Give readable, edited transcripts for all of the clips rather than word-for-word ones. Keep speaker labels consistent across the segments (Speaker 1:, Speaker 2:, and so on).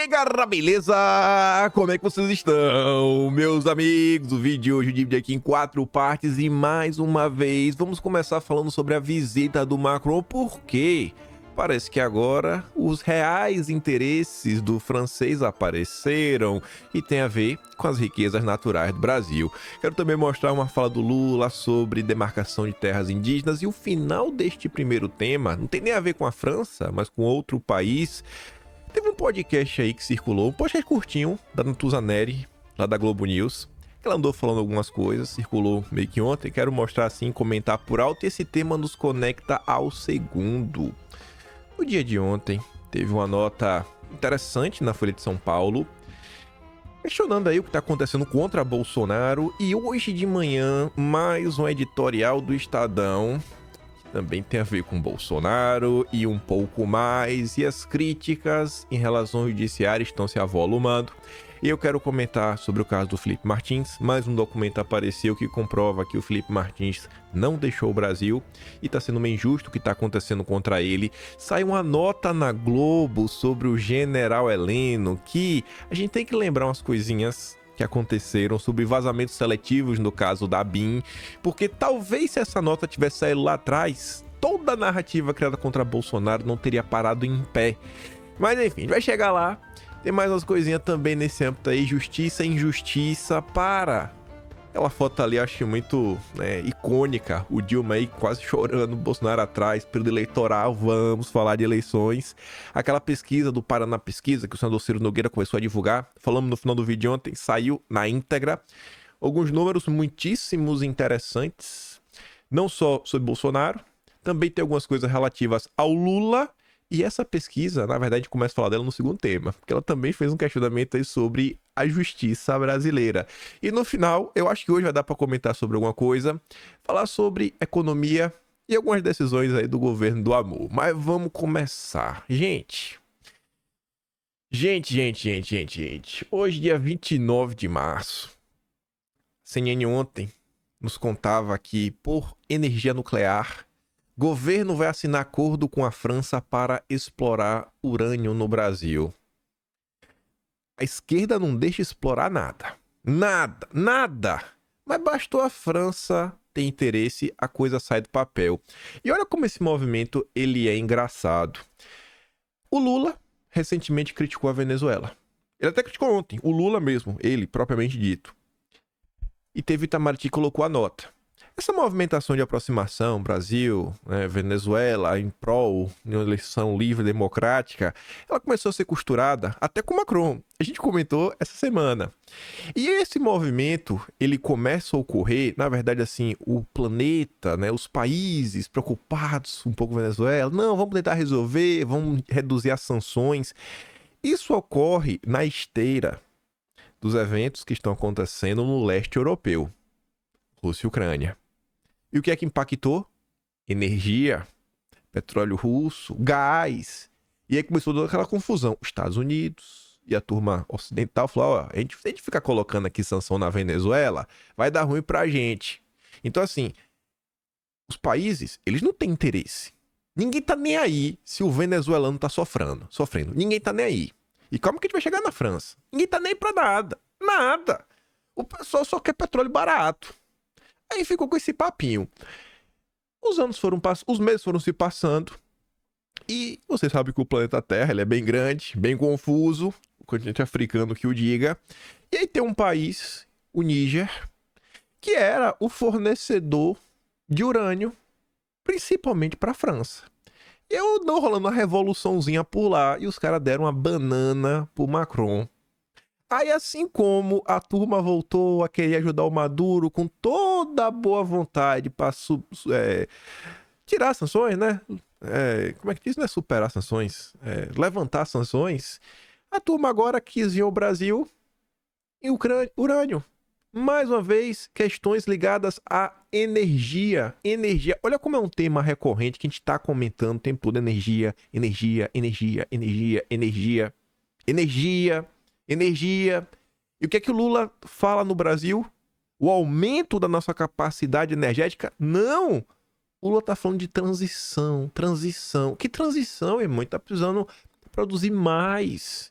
Speaker 1: Galera, beleza? Como é que vocês estão, meus amigos? O vídeo de hoje divide aqui em 4 partes e mais uma vez vamos começar falando sobre a visita do Macron, porque parece que agora os reais interesses do francês apareceram e tem a ver com as riquezas naturais do Brasil. Quero também mostrar uma fala do Lula sobre demarcação de terras indígenas e o final deste primeiro tema não tem nem a ver com a França, mas com outro país. Teve um podcast aí que circulou, um podcast curtinho, da Natuza Neri, lá da Globo News. Ela andou falando algumas coisas, circulou meio que ontem. Quero mostrar assim, comentar por alto, e esse tema nos conecta ao segundo. No dia de ontem, teve uma nota interessante na Folha de São Paulo, questionando aí o que está acontecendo contra Bolsonaro. E hoje de manhã, mais um editorial do Estadão, também tem a ver com Bolsonaro e um pouco mais, e as críticas em relação ao judiciário estão se avolumando. E eu quero comentar sobre o caso do Felipe Martins. Mais um documento apareceu que comprova que o Felipe Martins não deixou o Brasil e está sendo meio injusto o que está acontecendo contra ele. Sai uma nota na Globo sobre o general Heleno, que a gente tem que lembrar umas coisinhas que aconteceram sobre vazamentos seletivos no caso da BIM, porque talvez se essa nota tivesse saído lá atrás, toda a narrativa criada contra Bolsonaro não teria parado em pé. Mas enfim, a gente vai chegar lá. Tem mais umas coisinhas também nesse âmbito aí, justiça e injustiça para... Aquela foto ali eu acho muito icônica, o Dilma aí quase chorando, Bolsonaro atrás, período eleitoral, vamos falar de eleições. Aquela pesquisa do Paraná Pesquisa, que o senador Ciro Nogueira começou a divulgar, falamos no final do vídeo ontem, saiu na íntegra. Alguns números muitíssimos interessantes, não só sobre Bolsonaro, também tem algumas coisas relativas ao Lula. E essa pesquisa, na verdade, a gente começa a falar dela no segundo tema, porque ela também fez um questionamento aí sobre a justiça brasileira. E no final, eu acho que hoje vai dar para comentar sobre alguma coisa, falar sobre economia e algumas decisões aí do governo do amor. Mas vamos começar. Gente. Hoje, dia 29 de março, a CNN ontem nos contava que, por energia nuclear, governo vai assinar acordo com a França para explorar urânio no Brasil. A esquerda não deixa explorar nada. Nada. Mas bastou a França ter interesse, a coisa sai do papel. E olha como esse movimento ele é engraçado. O Lula recentemente criticou a Venezuela. Ele até criticou ontem, o Lula mesmo, ele propriamente dito. E teve Itamaraty que colocou a nota. Essa movimentação de aproximação, Brasil, Venezuela, em prol de uma eleição livre, democrática, ela começou a ser costurada até com Macron. A gente comentou essa semana. E esse movimento, ele começa a ocorrer, na verdade, assim, o planeta, os países preocupados um pouco com a Venezuela, não, vamos tentar resolver, vamos reduzir as sanções. Isso ocorre na esteira dos eventos que estão acontecendo no leste europeu, Rússia e Ucrânia. E o que é que impactou? Energia, petróleo russo, gás. E aí começou toda aquela confusão. Os Estados Unidos e a turma ocidental falaram, a gente ficar colocando aqui sanção na Venezuela, vai dar ruim pra gente. Então assim, os países, eles não têm interesse. Ninguém tá nem aí se o venezuelano tá sofrendo. Ninguém tá nem aí. E como que a gente vai chegar na França? Ninguém tá nem aí pra nada. O pessoal só quer petróleo barato. Aí ficou com esse papinho. Os meses foram se passando. E você sabe que o planeta Terra ele é bem grande, bem confuso. O continente africano que o diga. E aí tem um país, o Níger, que era o fornecedor de urânio, principalmente para a França. E eu não rolando uma revoluçãozinha por lá. E os caras deram uma banana pro Macron. Aí, assim como a turma voltou a querer ajudar o Maduro com toda a boa vontade para tirar as sanções, né? Como é que diz? Não é superar as sanções, levantar as sanções. A turma agora quis vir ao Brasil e urânio. Mais uma vez, questões ligadas à energia. Olha como é um tema recorrente que a gente está comentando o tempo todo. Energia. E o que é que o Lula fala no Brasil? O aumento da nossa capacidade energética? Não! O Lula tá falando de transição. Que transição, irmão? Tá precisando produzir mais.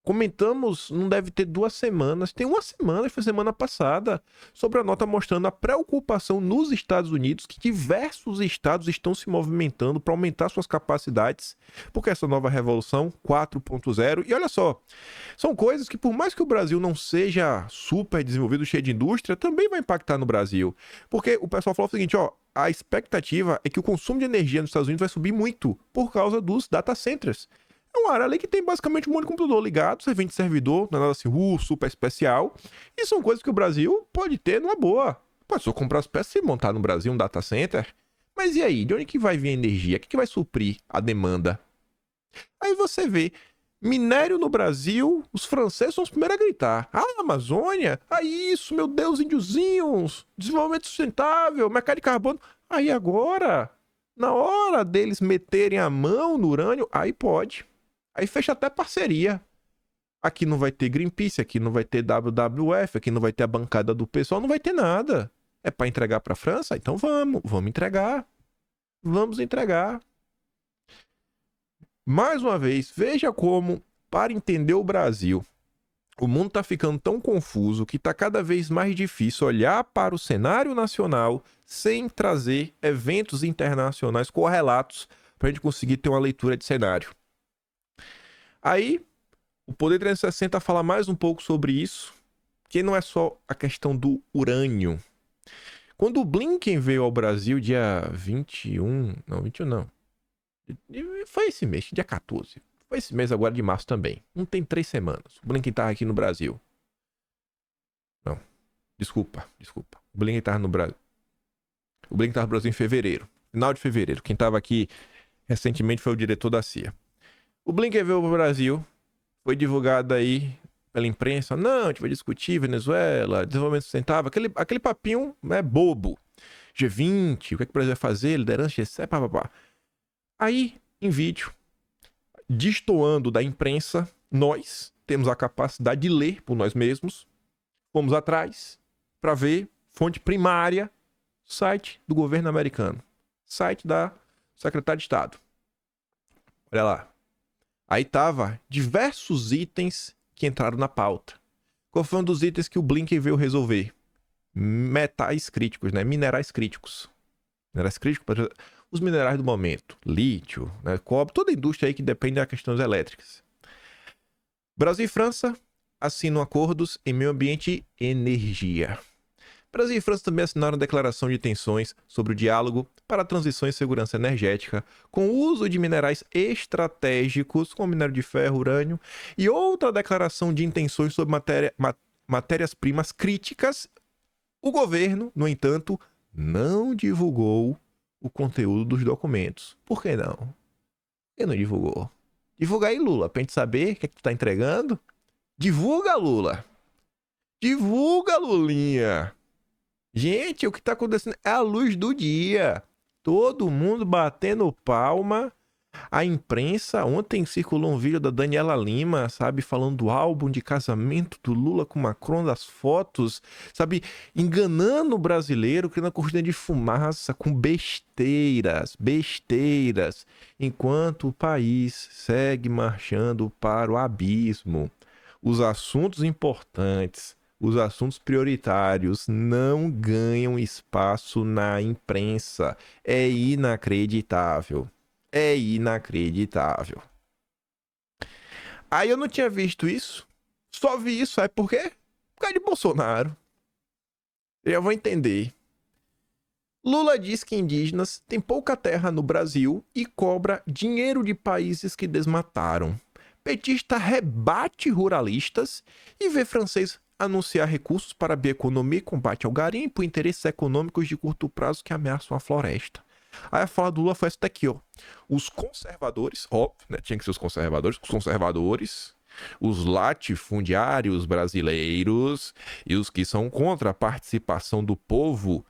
Speaker 1: Comentamos, não deve ter 2 semanas, tem 1 semana, foi semana passada, sobre a nota mostrando a preocupação nos Estados Unidos, que diversos estados estão se movimentando para aumentar suas capacidades, porque essa nova revolução 4.0, e olha só, são coisas que por mais que o Brasil não seja super desenvolvido, cheio de indústria, também vai impactar no Brasil, porque o pessoal falou o seguinte, ó, a expectativa é que o consumo de energia nos Estados Unidos vai subir muito por causa dos data centers. É uma área ali que tem basicamente um monte de computador ligado, servente de servidor, não é nada assim, super especial. E são coisas que o Brasil pode ter numa boa. Pode só comprar as peças e montar no Brasil um data center. Mas e aí? De onde que vai vir a energia? O que vai suprir a demanda? Aí você vê, minério no Brasil, os franceses são os primeiros a gritar. Ah, Amazônia? Ah, isso, meu Deus, índiozinhos! Desenvolvimento sustentável, mercado de carbono. Aí agora, na hora deles meterem a mão no urânio, aí pode. Aí fecha até parceria. Aqui não vai ter Greenpeace, aqui não vai ter WWF, aqui não vai ter a bancada do pessoal, não vai ter nada. É para entregar para a França? Então vamos entregar. Vamos entregar. Mais uma vez, veja como, para entender o Brasil, o mundo está ficando tão confuso que está cada vez mais difícil olhar para o cenário nacional sem trazer eventos internacionais correlatos para a gente conseguir ter uma leitura de cenário. Aí, o Poder 360 fala mais um pouco sobre isso, que não é só a questão do urânio. Quando o Blinken veio ao Brasil dia 21... Não, 21 não. Foi esse mês, dia 14. Foi esse mês agora de março também. Não tem 3 semanas. O Blinken estava aqui no Brasil. Não. Desculpa. O Blinken estava no Brasil. O Blinken estava no Brasil em fevereiro. Final de fevereiro. Quem estava aqui recentemente foi o diretor da CIA. O Blinken veio para o Brasil, foi divulgado aí pela imprensa. Não, a gente vai discutir Venezuela, desenvolvimento sustentável, aquele papinho bobo. G20, o que o Brasil vai fazer, liderança, G7, papapá. Aí, em vídeo, destoando da imprensa, nós temos a capacidade de ler por nós mesmos. Fomos atrás para ver fonte primária, site do governo americano, site da secretária de Estado. Olha lá. Aí tava diversos itens que entraram na pauta. Qual foi um dos itens que o Blinken veio resolver? Metais críticos, né? Minerais críticos. Minerais críticos, os minerais do momento. Lítio, né? Cobre, toda a indústria aí que depende das questões elétricas. Brasil e França assinam acordos em meio ambiente e energia. Brasil e França também assinaram declaração de intenções sobre o diálogo para a transição e segurança energética, com o uso de minerais estratégicos, como minério de ferro, urânio, e outra declaração de intenções sobre matérias-primas críticas. O governo, no entanto, não divulgou o conteúdo dos documentos. Por que não? Por que não divulgou? Divulga aí, Lula, pra gente saber o que é que tu tá entregando. Divulga, Lula. Divulga, Lulinha. Gente, o que tá acontecendo é a luz do dia. Todo mundo batendo palma. A imprensa, ontem circulou um vídeo da Daniela Lima, sabe, falando do álbum de casamento do Lula com Macron, das fotos, sabe, enganando o brasileiro, criando a cortina de fumaça com besteiras, enquanto o país segue marchando para o abismo. Os assuntos importantes, os assuntos prioritários não ganham espaço na imprensa. É inacreditável. É inacreditável. Aí eu não tinha visto isso. Só vi isso, sabe por quê? Por causa de Bolsonaro. Eu já vou entender. Lula diz que indígenas têm pouca terra no Brasil e cobra dinheiro de países que desmataram. Petista rebate ruralistas e vê francês anunciar recursos para a bioeconomia e combate ao garimpo e interesses econômicos de curto prazo que ameaçam a floresta. Aí a fala do Lula foi essa daqui, ó. Os conservadores, óbvio, né? Tinha que ser os conservadores, os latifundiários brasileiros e os que são contra a participação do povo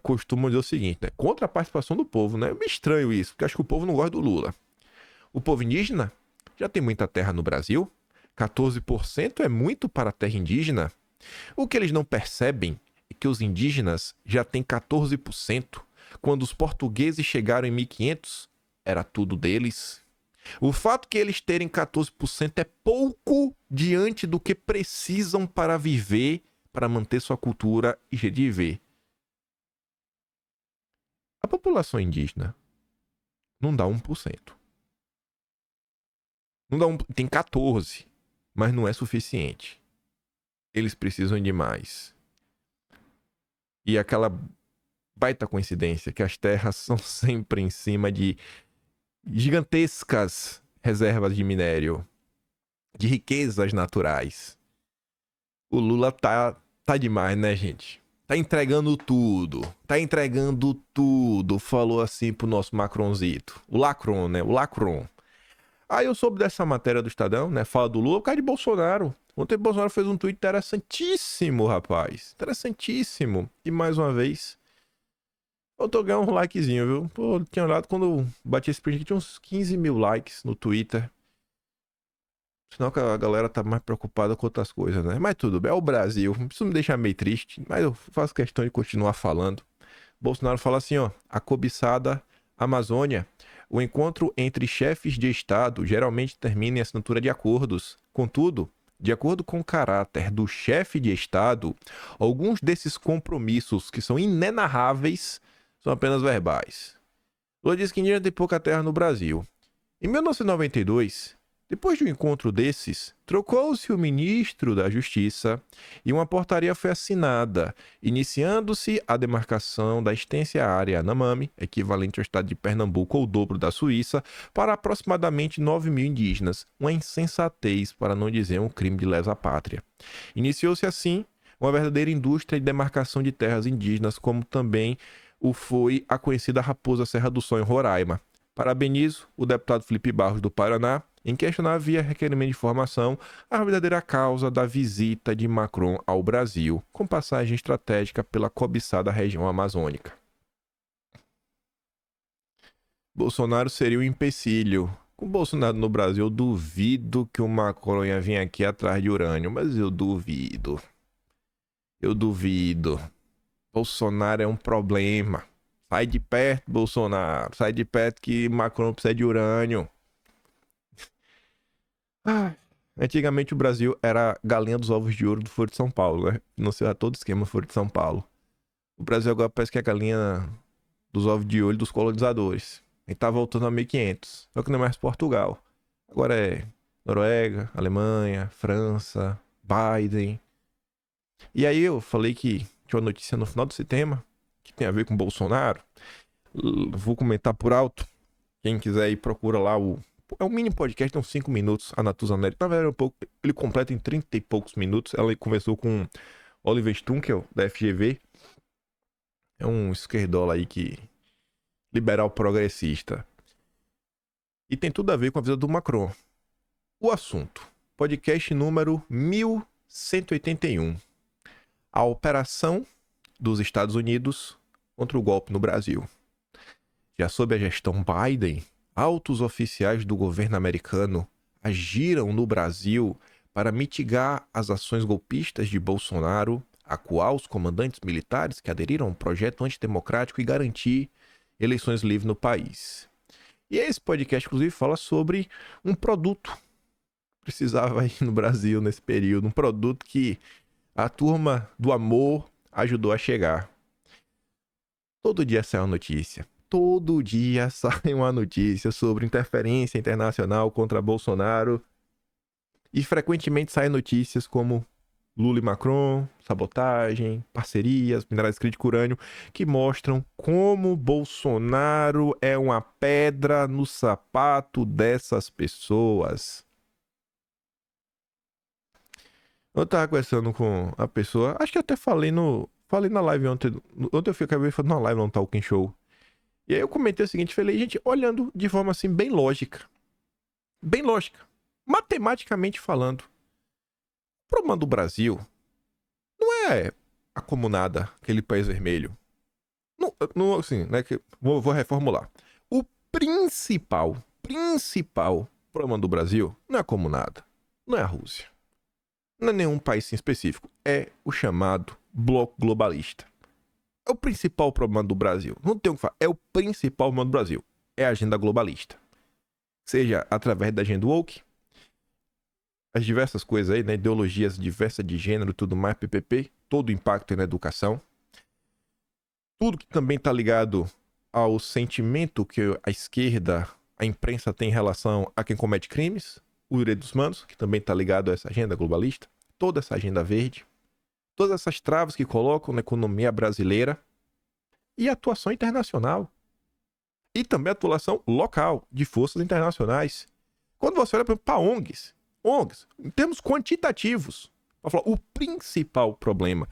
Speaker 1: costumam dizer o seguinte, né? Contra a participação do povo, né? É meio estranho isso, porque acho que o povo não gosta do Lula. O povo indígena já tem muita terra no Brasil, 14% é muito para a terra indígena. O que eles não percebem é que os indígenas já têm 14%. Quando os portugueses chegaram em 1500, era tudo deles. O fato que eles terem 14% é pouco diante do que precisam para viver, para manter sua cultura e jeito de viver. A população indígena não dá 1%. Não dá tem 14%, mas não é suficiente. Eles precisam de mais. E aquela baita coincidência que as terras são sempre em cima de gigantescas reservas de minério, de riquezas naturais. O Lula tá demais, né, gente? Tá entregando tudo. Tá entregando tudo. Falou assim pro nosso Macronzito. O Lacron, né? O Lacron. Aí eu soube dessa matéria do Estadão, né? Fala do Lula, o cara de Bolsonaro. Ontem Bolsonaro fez um tweet interessantíssimo, rapaz. Interessantíssimo. E mais uma vez, eu tô ganhando um likezinho, viu? Pô, tinha olhado quando eu bati esse print aqui, tinha uns 15 mil likes no Twitter. Senão que a galera tá mais preocupada com outras coisas, né? Mas tudo bem, é o Brasil. Isso me deixa meio triste, mas eu faço questão de continuar falando. Bolsonaro fala assim, ó, a cobiçada Amazônia. O encontro entre chefes de Estado geralmente termina em assinatura de acordos. Contudo, de acordo com o caráter do chefe de Estado, alguns desses compromissos que são inenarráveis são apenas verbais. Lula diz que indígena tem pouca terra no Brasil. Em 1992, depois de um encontro desses, trocou-se o ministro da Justiça e uma portaria foi assinada, iniciando-se a demarcação da extensa área Yanomami, equivalente ao estado de Pernambuco ou o dobro da Suíça, para aproximadamente 9 mil indígenas, uma insensatez, para não dizer um crime de lesa pátria. Iniciou-se assim uma verdadeira indústria de demarcação de terras indígenas, como também o foi a conhecida Raposa Serra do Sol em Roraima. Parabenizo o deputado Felipe Barros do Paraná, em questionar via requerimento de informação a verdadeira causa da visita de Macron ao Brasil, com passagem estratégica pela cobiçada região amazônica. Bolsonaro seria um empecilho. Com Bolsonaro no Brasil, eu duvido que o Macron ia vir aqui atrás de urânio, mas eu duvido. Eu duvido. Bolsonaro é um problema. Sai de perto, Bolsonaro. Sai de perto que Macron precisa de urânio. Antigamente o Brasil era galinha dos ovos de ouro do Foro de São Paulo, né? Não sei todo esquema Foro de São Paulo. O Brasil agora parece que é a galinha dos ovos de ouro dos colonizadores. A gente tá voltando a 1500. Só que não é mais Portugal. Agora é Noruega, Alemanha, França, Biden. E aí eu falei que tinha uma notícia no final desse tema que tem a ver com Bolsonaro. Vou comentar por alto. Quem quiser ir, procura lá o... É um mini podcast, tem uns 5 minutos, a Natuza Nery. Na verdade, ele completa em 30 e poucos minutos. Ela conversou com Oliver Stunkel, da FGV. É um esquerdola aí que... liberal progressista. E tem tudo a ver com a vida do Macron. O assunto. Podcast número 1181. A operação dos Estados Unidos contra o golpe no Brasil. Já sob a gestão Biden, altos oficiais do governo americano agiram no Brasil para mitigar as ações golpistas de Bolsonaro, acuar os comandantes militares que aderiram ao projeto antidemocrático e garantir eleições livres no país. E esse podcast, inclusive, fala sobre um produto que precisava ir no Brasil nesse período, um produto que a turma do amor ajudou a chegar. Todo dia sai uma notícia. Todo dia sai uma notícia sobre interferência internacional contra Bolsonaro. E frequentemente saem notícias como Lula e Macron, sabotagem, parcerias, minerais críticos, urânio, que mostram como Bolsonaro é uma pedra no sapato dessas pessoas. Eu tava conversando com a pessoa, acho que eu até falei na live ontem. Ontem eu acabei falando na live no Talking Show. E aí eu comentei o seguinte, falei, gente, olhando de forma assim bem lógica, matematicamente falando, o problema do Brasil não é a comunada, aquele país vermelho. Não assim, né, vou reformular. O principal problema do Brasil não é a comunada, não é a Rússia, não é nenhum país em específico, é o chamado bloco globalista. É o principal problema do Brasil. Não tem o que falar. É o principal problema do Brasil. É a agenda globalista. seja através da agenda woke, as diversas coisas aí, né? Ideologias diversas de gênero e tudo mais, PPP, todo o impacto na educação. Tudo que também está ligado ao sentimento que a esquerda, a imprensa tem em relação a quem comete crimes, o direito humanos, que também está ligado a essa agenda globalista, toda essa agenda verde, todas essas travas que colocam na economia brasileira e a atuação internacional. E também a atuação local de forças internacionais. Quando você olha para ONGs, em termos quantitativos, o principal problema,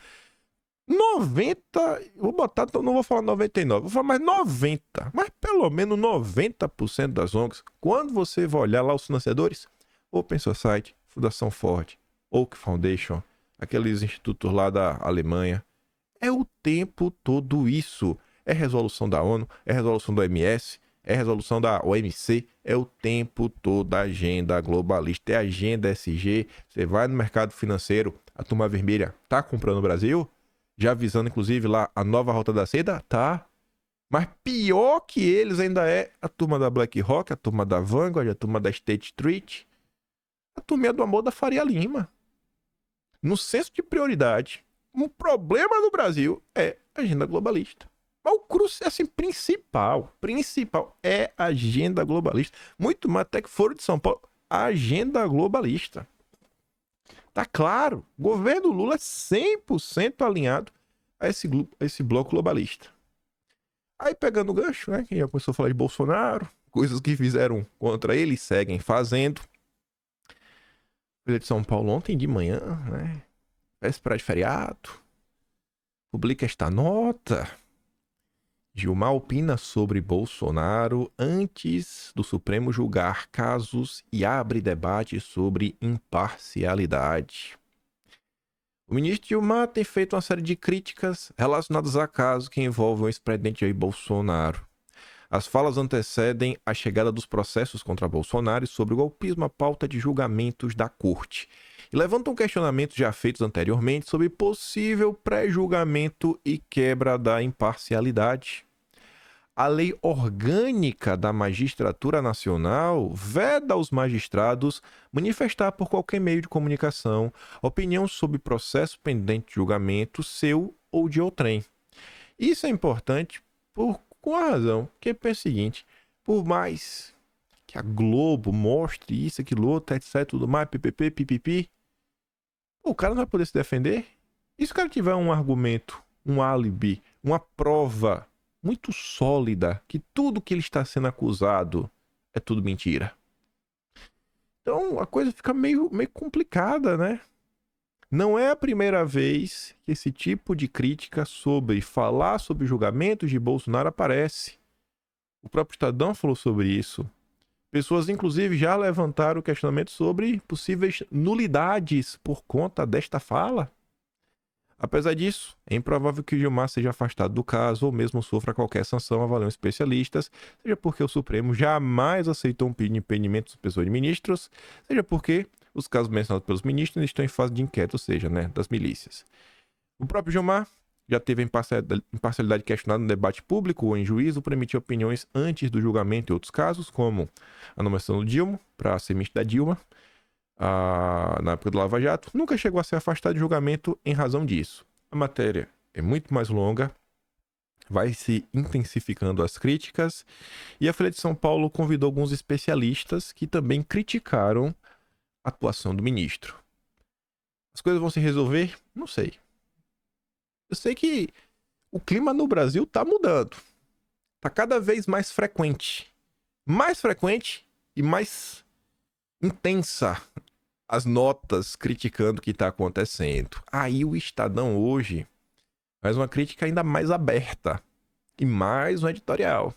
Speaker 1: 90, vou botar, não vou falar 99, vou falar mais 90, mas pelo menos 90% das ONGs, quando você vai olhar lá os financiadores, Open Society, Fundação Ford, Oak Foundation, aqueles institutos lá da Alemanha, é o tempo todo isso. É resolução da ONU, é resolução do OMS, é resolução da OMC, é o tempo todo a agenda globalista, é a agenda SG. Você vai no mercado financeiro, a turma vermelha tá comprando o Brasil, já avisando inclusive lá a nova rota da seda, tá? Mas pior que eles ainda é a turma da BlackRock, a turma da Vanguard, a turma da State Street, a turma do amor da Faria Lima. No senso de prioridade, o problema no Brasil é a agenda globalista. Mas o crucial, assim, principal é a agenda globalista. Muito mais até que Foro de São Paulo, a agenda globalista. Tá claro, o governo Lula é 100% alinhado a esse bloco globalista. Aí pegando o gancho, né, quem já começou a falar de Bolsonaro, coisas que fizeram contra ele, seguem fazendo. Folha de São Paulo ontem de manhã, né, véspera de feriado, publica esta nota. Gilmar opina sobre Bolsonaro antes do Supremo julgar casos e abre debate sobre imparcialidade. O ministro Gilmar tem feito uma série de críticas relacionadas a casos que envolvem o ex-presidente Jair Bolsonaro. As falas antecedem a chegada dos processos contra Bolsonaro e sobre o golpismo à pauta de julgamentos da corte. E levantam questionamentos já feitos anteriormente sobre possível pré-julgamento e quebra da imparcialidade. A lei orgânica da magistratura nacional veda aos magistrados manifestar por qualquer meio de comunicação opinião sobre processo pendente de julgamento seu ou de outrem. Isso é importante com a razão que pensa o seguinte: por mais que a Globo mostre isso, aquilo, outro, etc, tudo mais, ppp, pipipi, o cara não vai poder se defender? E se o cara tiver um argumento, um álibi, uma prova muito sólida que tudo que ele está sendo acusado é tudo mentira? Então a coisa fica meio complicada, né? Não é a primeira vez que esse tipo de crítica sobre falar sobre julgamentos de Bolsonaro aparece. O próprio Estadão falou sobre isso. Pessoas, inclusive, já levantaram questionamento sobre possíveis nulidades por conta desta fala. Apesar disso, é improvável que o Gilmar seja afastado do caso ou mesmo sofra qualquer sanção, avaliam especialistas, seja porque o Supremo jamais aceitou um pedido de impedimento de suspensão de ministros, seja porque os casos mencionados pelos ministros ainda estão em fase de inquérito, ou seja, né, das milícias. O próprio Gilmar já teve a imparcialidade questionada no debate público ou em juízo por emitir opiniões antes do julgamento em outros casos, como a nomeação do Dilma para ser ministro da Dilma, na época do Lava Jato. Nunca chegou a ser afastado de julgamento em razão disso. A matéria é muito mais longa, vai se intensificando as críticas, e a Folha de São Paulo convidou alguns especialistas que também criticaram a atuação do ministro. As coisas vão se resolver? Não sei. Eu sei que o clima no Brasil tá mudando. Tá cada vez mais frequente. Mais frequente e mais intensa as notas criticando o que tá acontecendo. Aí o Estadão hoje faz uma crítica ainda mais aberta. E mais um editorial.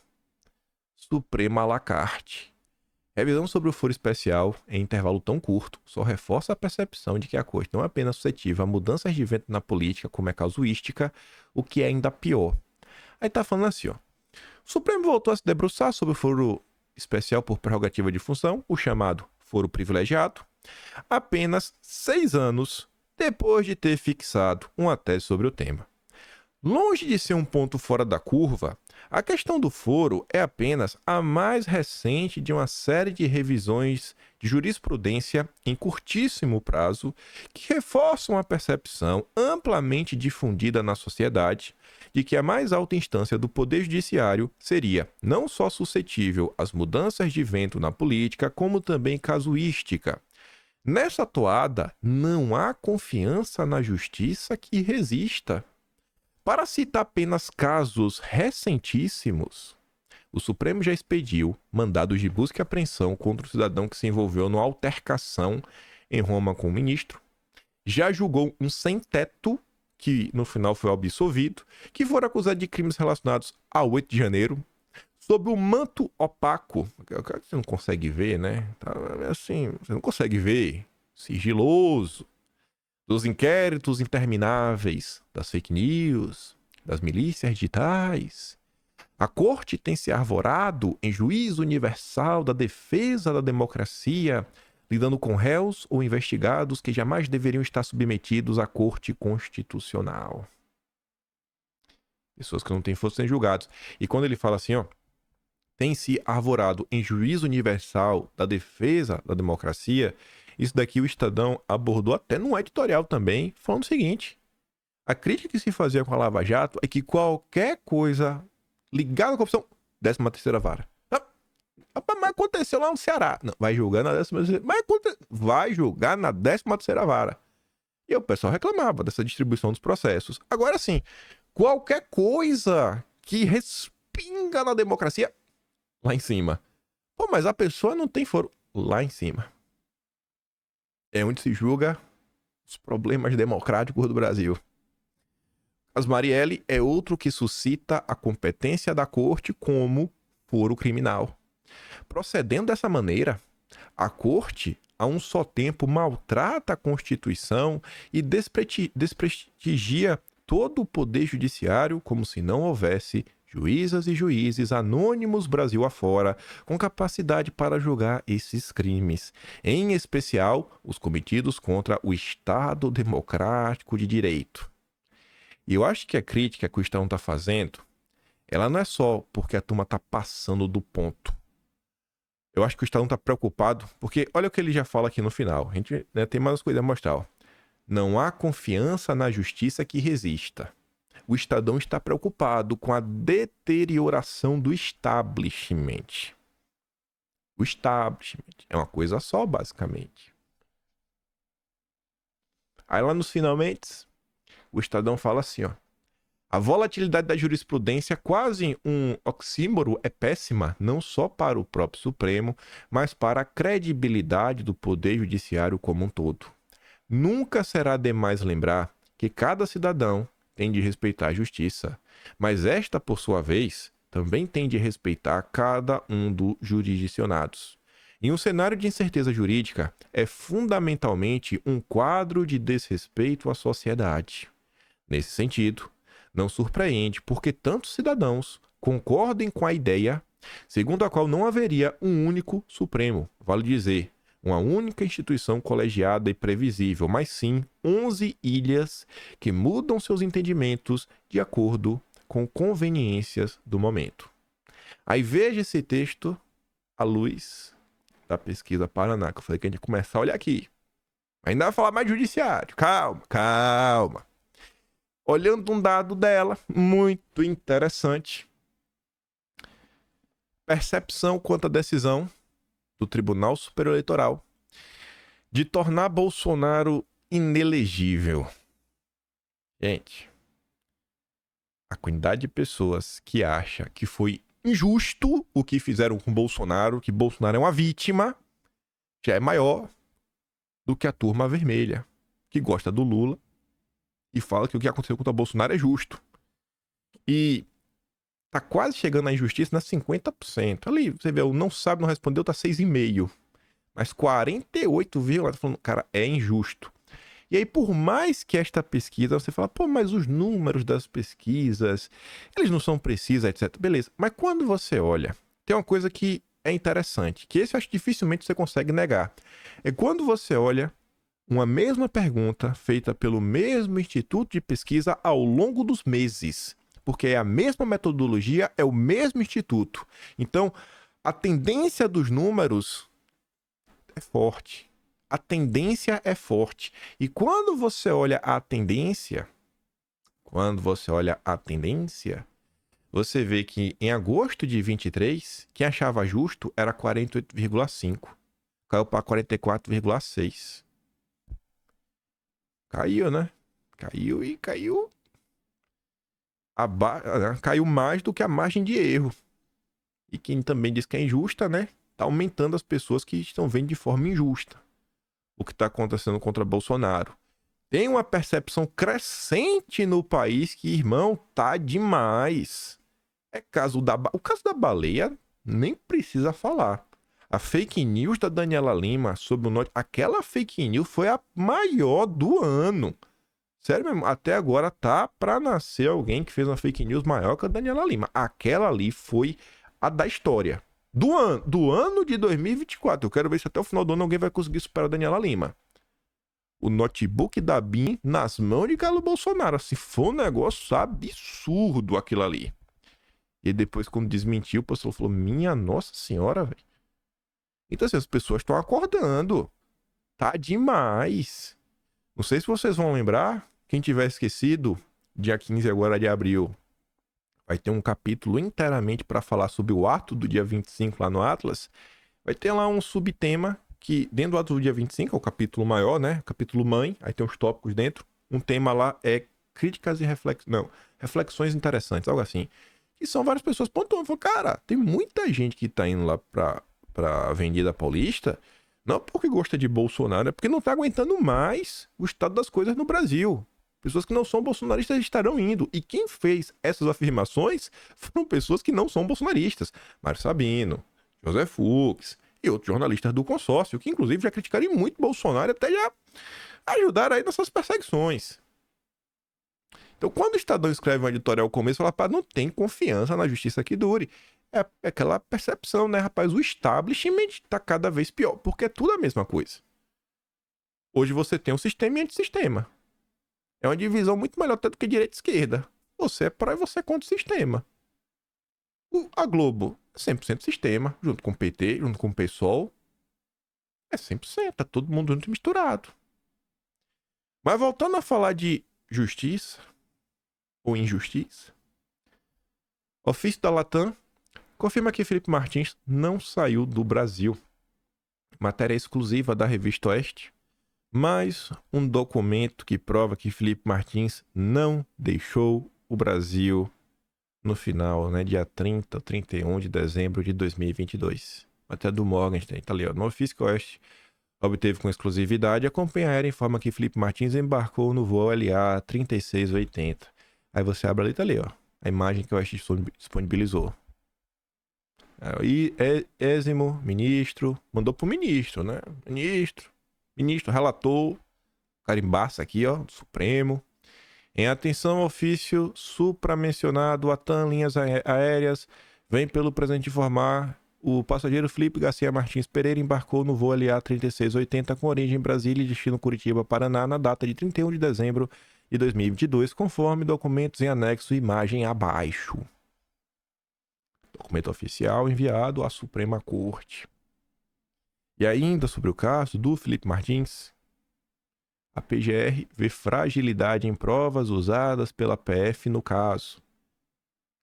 Speaker 1: Supremo à la carte. Revisão sobre o foro especial em intervalo tão curto só reforça a percepção de que a corte não é apenas suscetível a mudanças de vento na política, como é casuística, o que é ainda pior. Aí tá falando assim, ó. O Supremo voltou a se debruçar sobre o foro especial por prerrogativa de função, o chamado foro privilegiado, apenas 6 anos depois de ter fixado uma tese sobre o tema. Longe de ser um ponto fora da curva, a questão do foro é apenas a mais recente de uma série de revisões de jurisprudência em curtíssimo prazo que reforçam a percepção amplamente difundida na sociedade de que a mais alta instância do Poder Judiciário seria não só suscetível às mudanças de vento na política, como também casuística. Nessa toada, não há confiança na justiça que resista. Para citar apenas casos recentíssimos, o Supremo já expediu mandados de busca e apreensão contra o cidadão que se envolveu numa altercação em Roma com o ministro, já julgou um sem-teto, que no final foi absolvido, que foram acusados de crimes relacionados ao 8 de janeiro, sob o manto opaco, que você não consegue ver, né? Tá, assim, você não consegue ver, sigiloso, dos inquéritos intermináveis, das fake news, das milícias digitais. A corte tem se arvorado em juízo universal da defesa da democracia, lidando com réus ou investigados que jamais deveriam estar submetidos à corte constitucional. Pessoas que não têm força serem julgados. E quando ele fala assim, ó, tem se arvorado em juízo universal da defesa da democracia, isso daqui o Estadão abordou até num editorial também, falando o seguinte: a crítica que se fazia com a Lava Jato é que qualquer coisa ligada à corrupção, 13ª vara. Mas aconteceu lá no Ceará. Não, vai julgar na 13ª, vai julgar na 13ª vara. E o pessoal reclamava dessa distribuição dos processos. Agora sim, qualquer coisa que respinga na democracia, lá em cima. Pô, mas a pessoa não tem foro. Lá em cima. É onde se julga os problemas democráticos do Brasil. As Marielle é outro que suscita a competência da corte como foro criminal. Procedendo dessa maneira, a corte, a um só tempo, maltrata a Constituição e desprestigia todo o poder judiciário como se não houvesse juízas e juízes anônimos Brasil afora com capacidade para julgar esses crimes, em especial os cometidos contra o Estado Democrático de Direito. E eu acho que a crítica que o Estado está fazendo, ela não é só porque a turma está passando do ponto. Eu acho que o Estado está preocupado, porque olha o que ele já fala aqui no final. A gente, né, tem mais coisas a mostrar. Ó. Não há confiança na justiça que resista. O Estadão está preocupado com a deterioração do establishment. O establishment é uma coisa só, basicamente. Aí lá nos finalmente, o Estadão fala assim, ó. A volatilidade da jurisprudência, quase um oxímoro, é péssima, não só para o próprio Supremo, mas para a credibilidade do Poder Judiciário como um todo. Nunca será demais lembrar que cada cidadão tem de respeitar a justiça, mas esta, por sua vez, também tem de respeitar cada um dos jurisdicionados. Em um cenário de incerteza jurídica, é fundamentalmente um quadro de desrespeito à sociedade. Nesse sentido, não surpreende porque tantos cidadãos concordem com a ideia segundo a qual não haveria um único Supremo, vale dizer, uma única instituição colegiada e previsível, mas sim 11 ilhas que mudam seus entendimentos de acordo com conveniências do momento. Aí veja esse texto à luz da pesquisa Paraná, que eu falei que a gente ia começar a olhar aqui. Ainda vai falar mais judiciário. Calma. Olhando um dado dela, muito interessante. Percepção quanto à decisão do Tribunal Superior Eleitoral de tornar Bolsonaro inelegível. Gente, a quantidade de pessoas que acha que foi injusto o que fizeram com Bolsonaro, que Bolsonaro é uma vítima, já é maior do que a turma vermelha, que gosta do Lula e fala que o que aconteceu contra Bolsonaro é justo. E tá quase chegando na injustiça nas 50%. Ali, você vê, o não sabe, não respondeu, tá 6,5%. Mas 48, tá falando, cara, é injusto. E aí, por mais que esta pesquisa, você fala, pô, mas os números das pesquisas, eles não são precisos, etc. Beleza. Mas quando você olha, tem uma coisa que é interessante, que esse eu acho que dificilmente você consegue negar. É quando você olha uma mesma pergunta feita pelo mesmo instituto de pesquisa ao longo dos meses, porque é a mesma metodologia, é o mesmo instituto. Então, a tendência dos números é forte. A tendência é forte. E quando você olha a tendência, você vê que em agosto de 23, quem achava justo era 48,5. Caiu para 44,6. Caiu, né? Caiu e caiu. Caiu mais do que a margem de erro. E quem também diz que é injusta, né? Tá aumentando as pessoas que estão vendo de forma injusta o que está acontecendo contra Bolsonaro. Tem uma percepção crescente no país que, irmão, tá demais. O caso da baleia nem precisa falar. A fake news da Daniela Lima sobre o norte, aquela fake news foi a maior do ano. Sério mesmo, até agora tá pra nascer alguém que fez uma fake news maior que a Daniela Lima. Aquela ali foi a da história. Do ano de 2024. Eu quero ver se até o final do ano alguém vai conseguir superar a Daniela Lima. O notebook da BIM nas mãos de Carlos Bolsonaro. Assim, foi um negócio absurdo aquilo ali. E depois, quando desmentiu, o pessoal falou, minha nossa senhora, velho. Então, assim, as pessoas estão acordando. Tá demais. Não sei se vocês vão lembrar. Quem tiver esquecido, dia 15 agora de abril, vai ter um capítulo inteiramente para falar sobre o ato do dia 25 lá no Atlas. Vai ter lá um subtema que, dentro do ato do dia 25, é o capítulo maior, né? Capítulo mãe, aí tem uns tópicos dentro. Um tema lá é críticas e reflexões interessantes, algo assim. E são várias pessoas pontuando. Falam, cara, tem muita gente que tá indo lá pra Avenida Paulista, não porque gosta de Bolsonaro, é porque não tá aguentando mais o estado das coisas no Brasil. Pessoas que não são bolsonaristas estarão indo. E quem fez essas afirmações foram pessoas que não são bolsonaristas. Mário Sabino, José Fux e outros jornalistas do consórcio, que inclusive já criticaram muito Bolsonaro, até já ajudaram aí nessas perseguições. Então, quando o Estadão escreve um editorial como esse, fala, rapaz, não tem confiança na justiça que dure. É aquela percepção, né, rapaz? O establishment tá cada vez pior, porque é tudo a mesma coisa. Hoje você tem um sistema e antissistema. É uma divisão muito melhor até do que direita e esquerda. Você é pró e você é contra o sistema. A Globo é 100% sistema, junto com o PT, junto com o PSOL. É 100%, tá todo mundo junto e misturado. Mas voltando a falar de justiça, ou injustiça, ofício da Latam confirma que Felipe Martins não saiu do Brasil. Matéria exclusiva da Revista Oeste. Mais um documento que prova que Felipe Martins não deixou o Brasil no final, né, dia 30 ou 31 de dezembro de 2022. Até do Morgenstern, tá ali, ó. No ofício que o Oeste obteve com exclusividade, a companhia aérea informa que Felipe Martins embarcou no voo LA 3680. Aí você abre ali, tá ali, ó, a imagem que o Oeste disponibilizou. Aí, Ésimo, ministro, mandou pro ministro, né? Ministro relatou, carimbaça aqui, ó, do Supremo. Em atenção ao ofício supramencionado, a TAM Linhas Aéreas vem pelo presente informar o passageiro Felipe Garcia Martins Pereira embarcou no voo LA 3680 com origem em Brasília e destino Curitiba, Paraná, na data de 31 de dezembro de 2022, conforme documentos em anexo e imagem abaixo. Documento oficial enviado à Suprema Corte. E ainda sobre o caso do Felipe Martins, a PGR vê fragilidade em provas usadas pela PF no caso.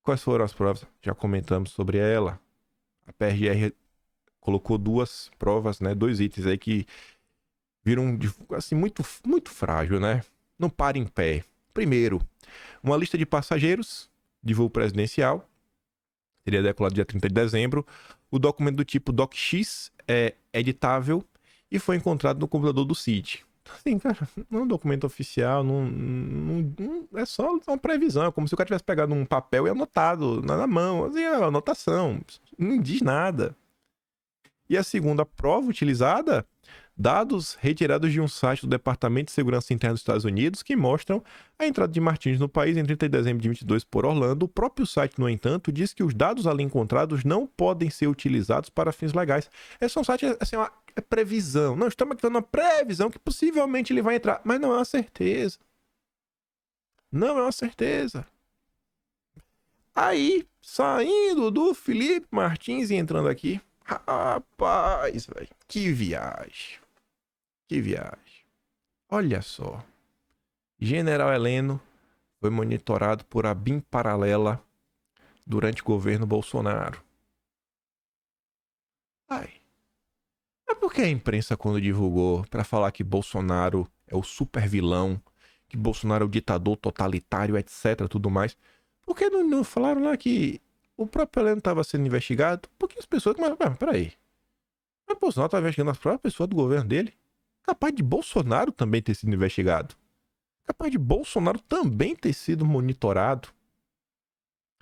Speaker 1: Quais foram as provas? Já comentamos sobre ela. A PGR colocou duas provas, né, dois itens aí que viram assim muito frágil, né? Não para em pé. Primeiro, uma lista de passageiros de voo presidencial. Seria decolado dia 30 de dezembro. O documento do tipo DocX é editável e foi encontrado no computador do CID. Assim, cara, não é um documento oficial, não é só uma previsão. É como se o cara tivesse pegado um papel e anotado na mão. Assim, é anotação. Não diz nada. E a segunda prova utilizada, Dados retirados de um site do Departamento de Segurança Interna dos Estados Unidos que mostram a entrada de Martins no país em 30 de dezembro de 2022 por Orlando. O próprio site, no entanto, diz que os dados ali encontrados não podem ser utilizados para fins legais. Esse é um site, assim, uma previsão. Não, estamos aqui dando uma previsão que possivelmente ele vai entrar, mas não é uma certeza. Não é uma certeza. Aí, saindo do Felipe Martins e entrando aqui, rapaz, velho, que viagem. Que viagem. Olha só. General Heleno foi monitorado por a BIM paralela durante o governo Bolsonaro. Ai. É porque a imprensa, quando divulgou para falar que Bolsonaro é o super vilão, que Bolsonaro é o ditador totalitário, etc, tudo mais, por que não falaram lá que o próprio Heleno estava sendo investigado? Porque as pessoas... Mas peraí. Mas Bolsonaro estava investigando as próprias pessoas do governo dele? Capaz de Bolsonaro também ter sido investigado. Capaz de Bolsonaro também ter sido monitorado.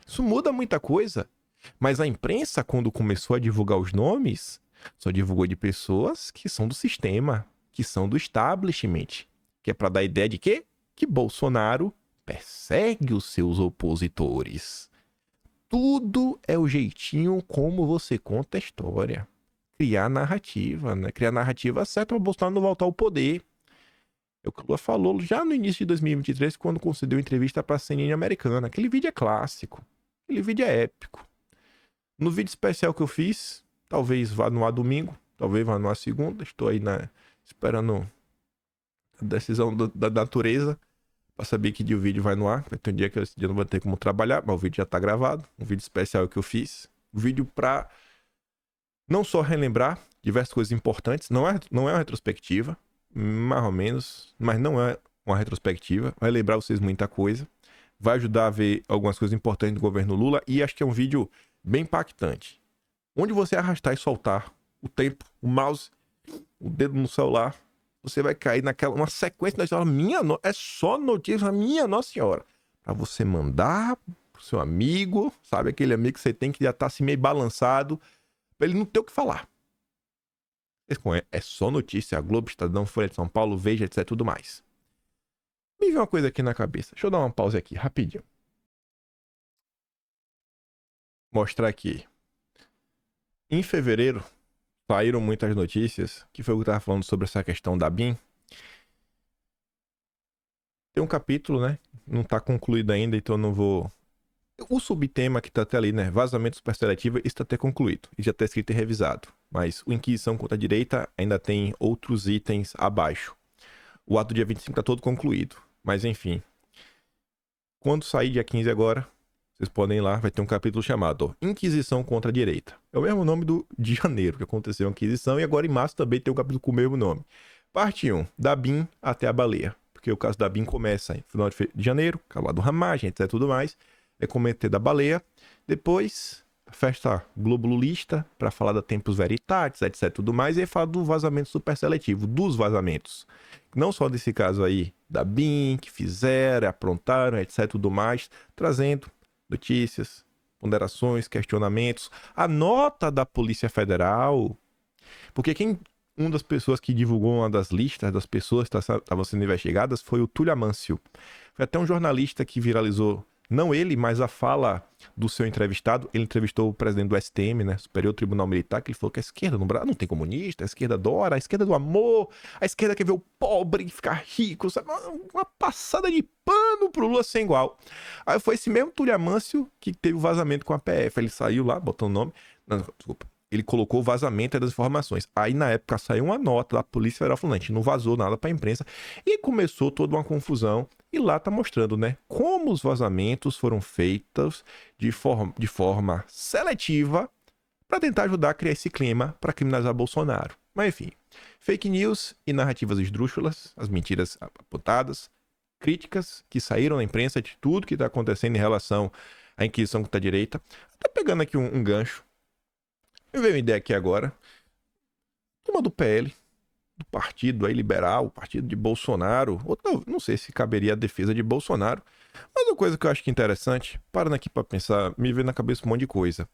Speaker 1: Isso muda muita coisa. Mas a imprensa, quando começou a divulgar os nomes, só divulgou de pessoas que são do sistema, que são do establishment. Que é para dar a ideia de quê? Que Bolsonaro persegue os seus opositores. Tudo é o jeitinho como você conta a história. Criar narrativa, né? Criar narrativa certa para Bolsonaro não voltar ao poder. É o que o Lula falou já no início de 2023, quando concedeu entrevista para a CNN americana. Aquele vídeo é clássico. Aquele vídeo é épico. No vídeo especial que eu fiz, talvez vá no ar domingo, talvez vá no ar segunda. Estou aí esperando a decisão da natureza para saber que dia o vídeo vai no ar. Vai ter um dia que esse dia não vai ter como trabalhar, mas o vídeo já está gravado. Um vídeo especial que eu fiz. Um vídeo para não só relembrar diversas coisas importantes. Não é uma retrospectiva, mais ou menos, mas não é uma retrospectiva. Vai lembrar vocês muita coisa. Vai ajudar a ver algumas coisas importantes do governo Lula. E acho que é um vídeo bem impactante. Onde você arrastar e soltar o tempo, o mouse, o dedo no celular, você vai cair uma sequência da história. É só notícia, minha Nossa Senhora. Para você mandar pro seu amigo, sabe? Aquele amigo que você tem que já tá assim meio balançado, pra ele não ter o que falar. É só notícia. A Globo, Estadão, Folha de São Paulo, Veja, etc, tudo mais. Me veio uma coisa aqui na cabeça. Deixa eu dar uma pausa aqui, rapidinho. Mostrar aqui. Em fevereiro, saíram muitas notícias, que foi o que eu tava falando sobre essa questão da BIM. Tem um capítulo, né? Não tá concluído ainda, então eu não vou... O subtema que tá até ali, né? Vazamento superseletivo, está até concluído. E já tá escrito e revisado. Mas o Inquisição contra a Direita ainda tem outros itens abaixo. O ato do dia 25 tá todo concluído. Mas enfim. Quando sair dia 15 agora, vocês podem ir lá, vai ter um capítulo chamado Inquisição contra a Direita. É o mesmo nome de janeiro que aconteceu a Inquisição. E agora em março também tem um capítulo com o mesmo nome. Parte 1. Da BIM até a baleia. Porque o caso da BIM começa em final de janeiro, calado ramagem, etc, tudo mais. É cometer da baleia. Depois, a festa Globo Lulista, para falar da Tempus Veritatis, etc, tudo mais. E aí fala do vazamento superseletivo, dos vazamentos. Não só desse caso aí da BIM, que fizeram, aprontaram, etc, tudo mais. Trazendo notícias, ponderações, questionamentos. A nota da Polícia Federal. Porque uma das pessoas que divulgou uma das listas das pessoas que estavam sendo investigadas foi o Túlio Amâncio. Foi até um jornalista que viralizou, não ele, mas a fala do seu entrevistado. Ele entrevistou o presidente do STM, né, Superior Tribunal Militar, que ele falou que a esquerda no Brasil não tem comunista, a esquerda adora, a esquerda do amor, a esquerda quer ver o pobre ficar rico, sabe? Uma passada de pano pro Lula sem igual. Aí foi esse mesmo Túlio Amâncio que teve o vazamento com a PF. Ele saiu lá, botou o nome... Não, desculpa. Ele colocou o vazamento das informações. Aí, na época, saiu uma nota da Polícia Federal falando, a gente não vazou nada para a imprensa. E começou toda uma confusão. E lá tá mostrando, né, como os vazamentos foram feitos de forma seletiva para tentar ajudar a criar esse clima para criminalizar Bolsonaro. Mas, enfim, fake news e narrativas esdrúxulas, as mentiras apontadas, críticas que saíram na imprensa de tudo que está acontecendo em relação à Inquisição contra a direita. Tá pegando aqui um gancho. Me veio uma ideia aqui agora. Turma do PL, do partido aí liberal, o partido de Bolsonaro, ou não sei se caberia a defesa de Bolsonaro, mas uma coisa que eu acho que é interessante, parando aqui pra pensar, me veio na cabeça um monte de coisa.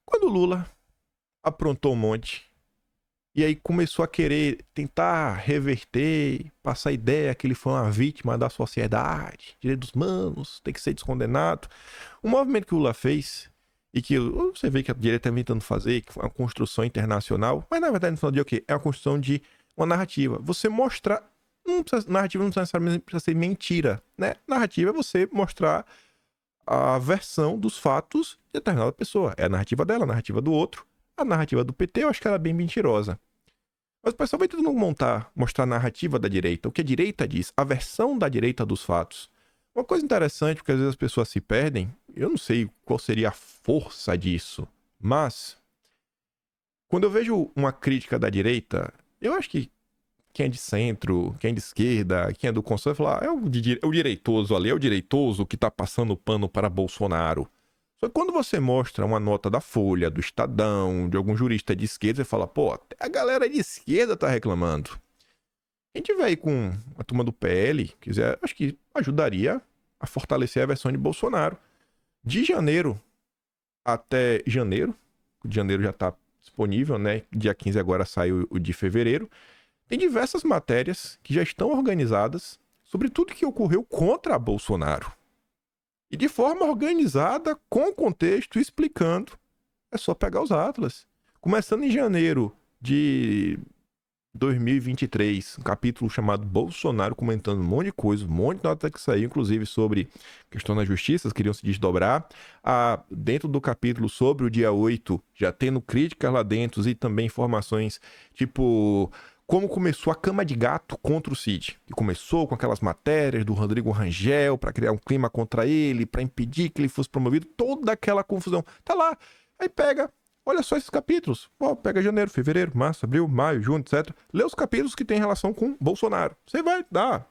Speaker 1: Quando o Lula aprontou um monte, E aí começou a querer tentar reverter, passar a ideia que ele foi uma vítima da sociedade, direitos humanos, tem que ser descondenado. O movimento que o Lula fez, e que você vê que a direita está tentando fazer, que foi uma construção internacional, mas na verdade no final do dia o quê? É uma construção de uma narrativa. Você mostrar. Narrativa não necessariamente precisa ser mentira, né? Narrativa é você mostrar a versão dos fatos de determinada pessoa. É a narrativa dela, a narrativa do outro. A narrativa do PT eu acho que ela é bem mentirosa. Mas o pessoal vai tentando mostrar a narrativa da direita, o que a direita diz, a versão da direita dos fatos. Uma coisa interessante, porque às vezes as pessoas se perdem, eu não sei qual seria a força disso, mas quando eu vejo uma crítica da direita, eu acho que quem é de centro, quem é de esquerda, quem é do conservador, fala, é o direitoso ali, é o direitoso que tá passando pano para Bolsonaro. Só que quando você mostra uma nota da Folha, do Estadão, de algum jurista de esquerda, você fala, pô, até a galera de esquerda tá reclamando. Quem tiver aí com a turma do PL, quiser, acho que ajudaria a fortalecer a versão de Bolsonaro. De janeiro até janeiro, o de janeiro já tá disponível, né? Dia 15 agora saiu o de fevereiro. Tem diversas matérias que já estão organizadas sobre tudo que ocorreu contra Bolsonaro. E de forma organizada, com contexto, explicando. É só pegar os atlas. Começando em janeiro de 2023, um capítulo chamado Bolsonaro comentando um monte de coisa, um monte de nota que saiu, inclusive sobre questão da justiça, queriam se desdobrar. Dentro do capítulo sobre o dia 8, já tendo críticas lá dentro e também informações tipo como começou a cama de gato contra o Cid. Que começou com aquelas matérias do Rodrigo Rangel para criar um clima contra ele, para impedir que ele fosse promovido, toda aquela confusão. Tá lá. Aí pega, olha só esses capítulos. Pô, pega janeiro, fevereiro, março, abril, maio, junho, etc. Lê os capítulos que tem relação com Bolsonaro. Você vai dar.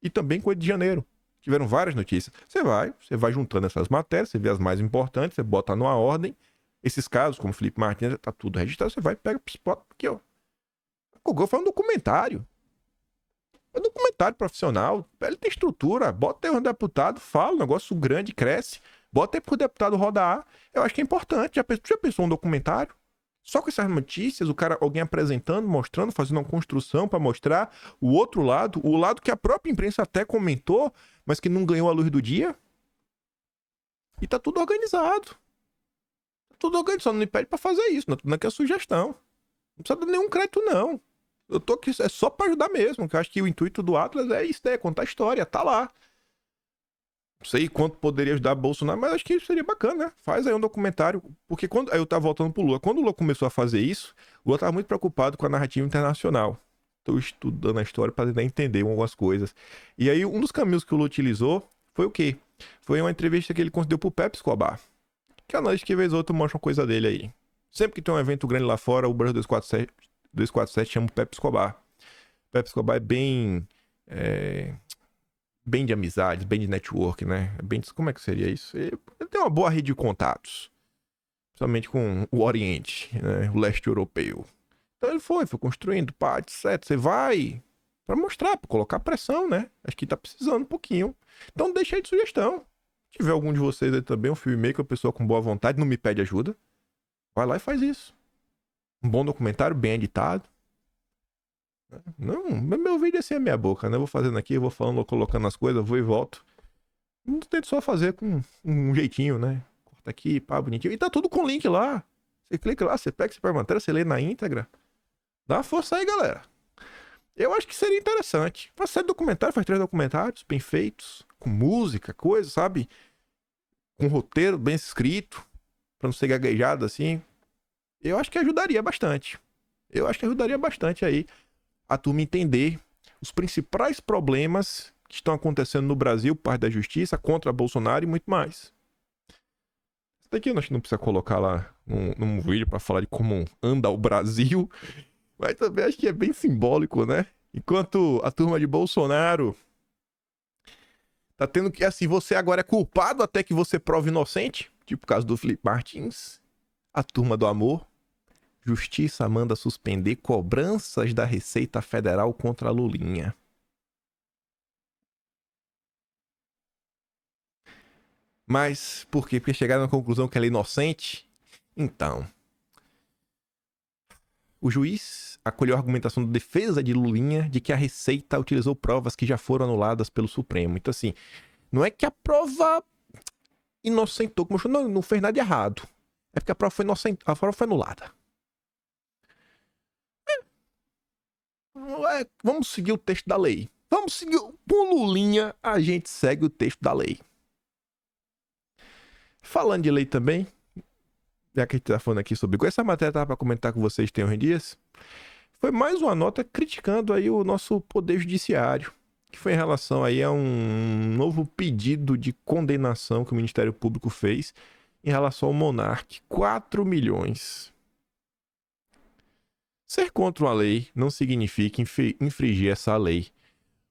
Speaker 1: E também com o de janeiro. Tiveram várias notícias. Você vai juntando essas matérias, você vê as mais importantes, você bota numa ordem. Esses casos, como Felipe Martins, tá tudo registrado, você vai e pega, bota aqui, ó. O Google foi um documentário. É um documentário profissional. Ele tem estrutura. Bota aí um deputado, fala, um negócio grande, cresce. Bota aí pro deputado rodar. Eu acho que é importante. Já pensou um documentário? Só com essas notícias, alguém apresentando, mostrando, fazendo uma construção para mostrar o outro lado, o lado que a própria imprensa até comentou, mas que não ganhou a luz do dia. E tá tudo organizado. Tá tudo organizado. Só não me pede pra fazer isso. Não é que é sugestão. Não precisa dar nenhum crédito, não. Eu tô aqui, é só pra ajudar mesmo, que eu acho que o intuito do Atlas é isso, contar a história, tá lá. Não sei quanto poderia ajudar Bolsonaro, mas acho que seria bacana, né? Faz aí um documentário, porque quando aí eu tava voltando pro Lula, quando o Lula começou a fazer isso, o Lula tava muito preocupado com a narrativa internacional. Tô estudando a história para tentar entender algumas coisas. E aí um dos caminhos que o Lula utilizou foi o quê? Foi uma entrevista que ele concedeu pro Pepe Escobar. Que a nós que vez ou outra mostra uma coisa dele aí. Sempre que tem um evento grande lá fora, o Brasil 247 chama o Pepe Escobar. O Pepe Escobar é bem. Bem de amizades, bem de network, né? Como é que seria isso? Ele tem uma boa rede de contatos. Principalmente com o Oriente, né? O leste europeu. Então ele foi construindo, pá, etc. Você vai pra mostrar, pra colocar pressão, né? Acho que tá precisando um pouquinho. Então deixa aí de sugestão. Se tiver algum de vocês aí também, um filmmaker, uma pessoa com boa vontade, não me pede ajuda. Vai lá e faz isso. Um bom documentário, bem editado. Não, meu vídeo é assim a minha boca, né? Eu vou fazendo aqui, eu vou falando, vou colocando as coisas, vou e volto. Não tento só fazer com um jeitinho, né? Corta aqui, pá, bonitinho. E tá tudo com link lá. Você clica lá, você pega, você pega a matéria, você lê na íntegra. Dá uma força aí, galera. Eu acho que seria interessante. Faz 7 documentários, faz 3 documentários bem feitos, com música, coisa, sabe? Com roteiro bem escrito, pra não ser gaguejado assim. Eu acho que ajudaria bastante. Eu acho que ajudaria bastante aí a turma entender os principais problemas que estão acontecendo no Brasil, parte da justiça, contra Bolsonaro e muito mais. Isso daqui eu acho que não precisa colocar lá num vídeo para falar de como anda o Brasil, mas também acho que é bem simbólico, né? Enquanto a turma de Bolsonaro tá tendo que, assim, você agora é culpado até que você prove inocente, tipo o caso do Felipe Martins, a turma do amor. Justiça manda suspender cobranças da Receita Federal contra a Lulinha. Mas por quê? Porque chegaram à conclusão que ela é inocente? Então, O juiz acolheu a argumentação da defesa de Lulinha de que a Receita utilizou provas que já foram anuladas pelo Supremo. Então, assim, não é que a prova inocentou, como eu não fez nada de errado. É porque a prova foi a prova foi anulada. Vamos seguir o texto da lei. Vamos seguir. Com Lulinha, a gente segue o texto da lei. Falando de lei também, já que a gente tá falando aqui sobre essa matéria, tava para comentar com vocês tem uns dias, foi mais uma nota criticando aí o nosso poder judiciário, que foi em relação aí a um novo pedido de condenação que o Ministério Público fez em relação ao Monark. 4 milhões. Ser contra uma lei não significa infringir essa lei.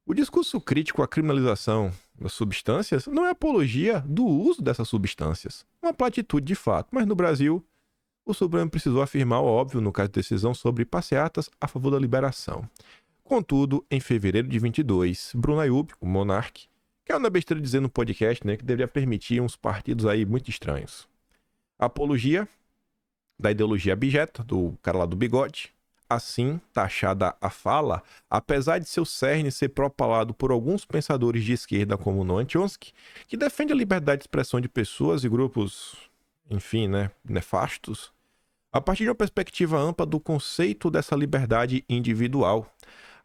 Speaker 1: O discurso crítico à criminalização das substâncias não é apologia do uso dessas substâncias. Uma platitude de fato, mas no Brasil, o Supremo precisou afirmar o óbvio no caso de decisão sobre passeatas a favor da liberação. Contudo, em fevereiro de 22, Bruno Ayub, o Monark, caiu na besteira dizendo no podcast, né, que deveria permitir uns partidos aí muito estranhos. A apologia da ideologia abjeta do cara lá do bigode. Assim, taxada a fala, apesar de seu cerne ser propalado por alguns pensadores de esquerda como Noam Chomsky, que defende a liberdade de expressão de pessoas e grupos, enfim, né, nefastos, a partir de uma perspectiva ampla do conceito dessa liberdade individual.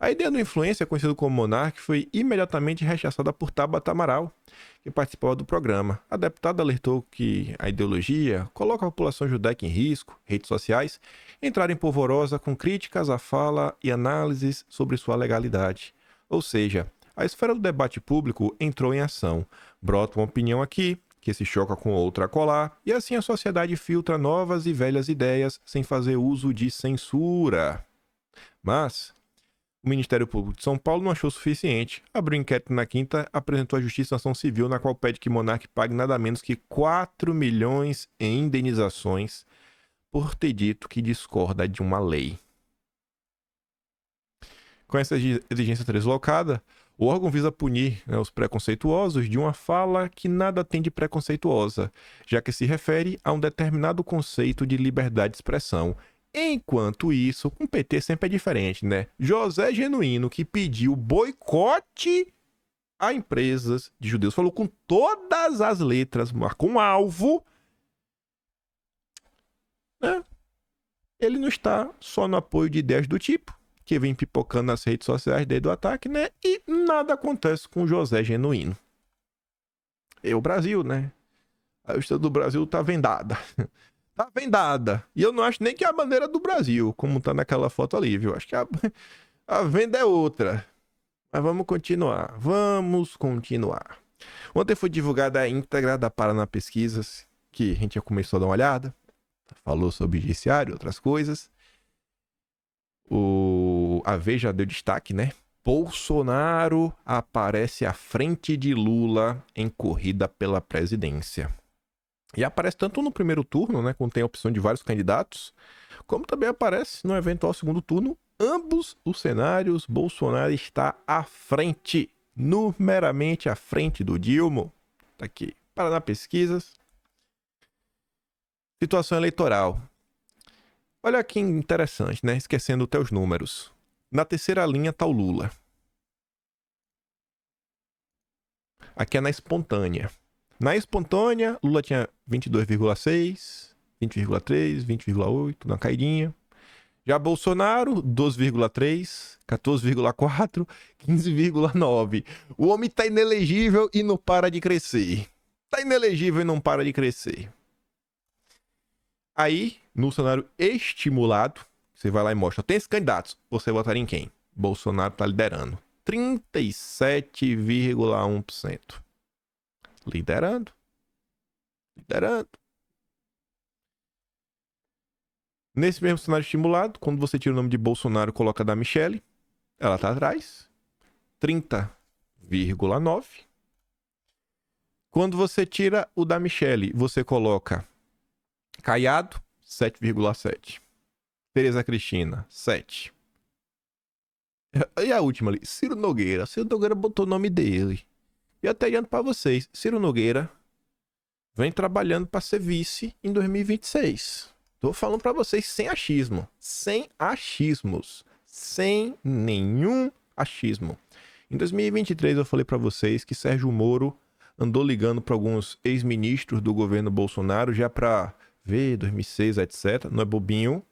Speaker 1: A ideia da influência, conhecida como Monark, foi imediatamente rechaçada por Tabata Amaral, que participava do programa. A deputada alertou que a ideologia coloca a população judaica em risco, redes sociais entraram em polvorosa com críticas à fala e análises sobre sua legalidade. Ou seja, a esfera do debate público entrou em ação. Brota uma opinião aqui, que se choca com outra acolá, e assim a sociedade filtra novas e velhas ideias sem fazer uso de censura. Mas o Ministério Público de São Paulo não achou suficiente. Abriu inquérito na quinta, apresentou à Justiça Ação Civil, na qual pede que Monark pague nada menos que 4 milhões em indenizações por ter dito que discorda de uma lei. Com essa exigência deslocada, o órgão visa punir, os preconceituosos de uma fala que nada tem de preconceituosa, já que se refere a um determinado conceito de liberdade de expressão. Enquanto isso, com o PT sempre é diferente, né? José Genuíno, que pediu boicote a empresas de judeus, falou com todas as letras, marcou um alvo, né? Ele não está só no apoio de ideias do tipo, que vem pipocando nas redes sociais desde o ataque, né? E nada acontece com José Genuíno. E o Brasil, né? A justiça do Brasil tá vendada. Tá vendada. E eu não acho nem que é a bandeira do Brasil, como tá naquela foto ali, viu? Acho que a venda é outra. Mas vamos continuar. Vamos continuar. Ontem foi divulgada a íntegra da Paraná Pesquisas, que a gente já começou a dar uma olhada. Falou sobre judiciário, outras coisas. A Veja deu destaque, né? Bolsonaro aparece à frente de Lula em corrida pela presidência. E aparece tanto no primeiro turno, né, quando tem a opção de vários candidatos, como também aparece no eventual segundo turno. Ambos os cenários, Bolsonaro está à frente, numeramente à frente do Dilma. Tá aqui, Paraná Pesquisas. Situação eleitoral. Olha que interessante, né? Esquecendo os teus números. Na terceira linha tá o Lula. Aqui é na espontânea. Na espontânea, Lula tinha 22,6, 20,3, 20,8, na caidinha. Já Bolsonaro, 12,3, 14,4, 15,9. O homem tá inelegível e não para de crescer. Tá inelegível e não para de crescer. Aí, no cenário estimulado, você vai lá e mostra, tem esses candidatos, você votaria em quem? Bolsonaro tá liderando. 37,1%. Liderando. Nesse mesmo cenário estimulado, quando você tira o nome de Bolsonaro e coloca da Michelle, ela tá atrás. 30,9%. Quando você tira o da Michelle, você coloca Caiado, 7,7%. Tereza Cristina, 7%. E a última ali, Ciro Nogueira. Ciro Nogueira botou o nome dele. E até adianto pra vocês, Ciro Nogueira vem trabalhando para ser vice em 2026. Tô falando pra vocês sem achismo. Sem achismos. Sem nenhum achismo. Em 2023 eu falei pra vocês que Sérgio Moro andou ligando pra alguns ex-ministros do governo Bolsonaro já pra ver 2006, etc. Não é bobinho.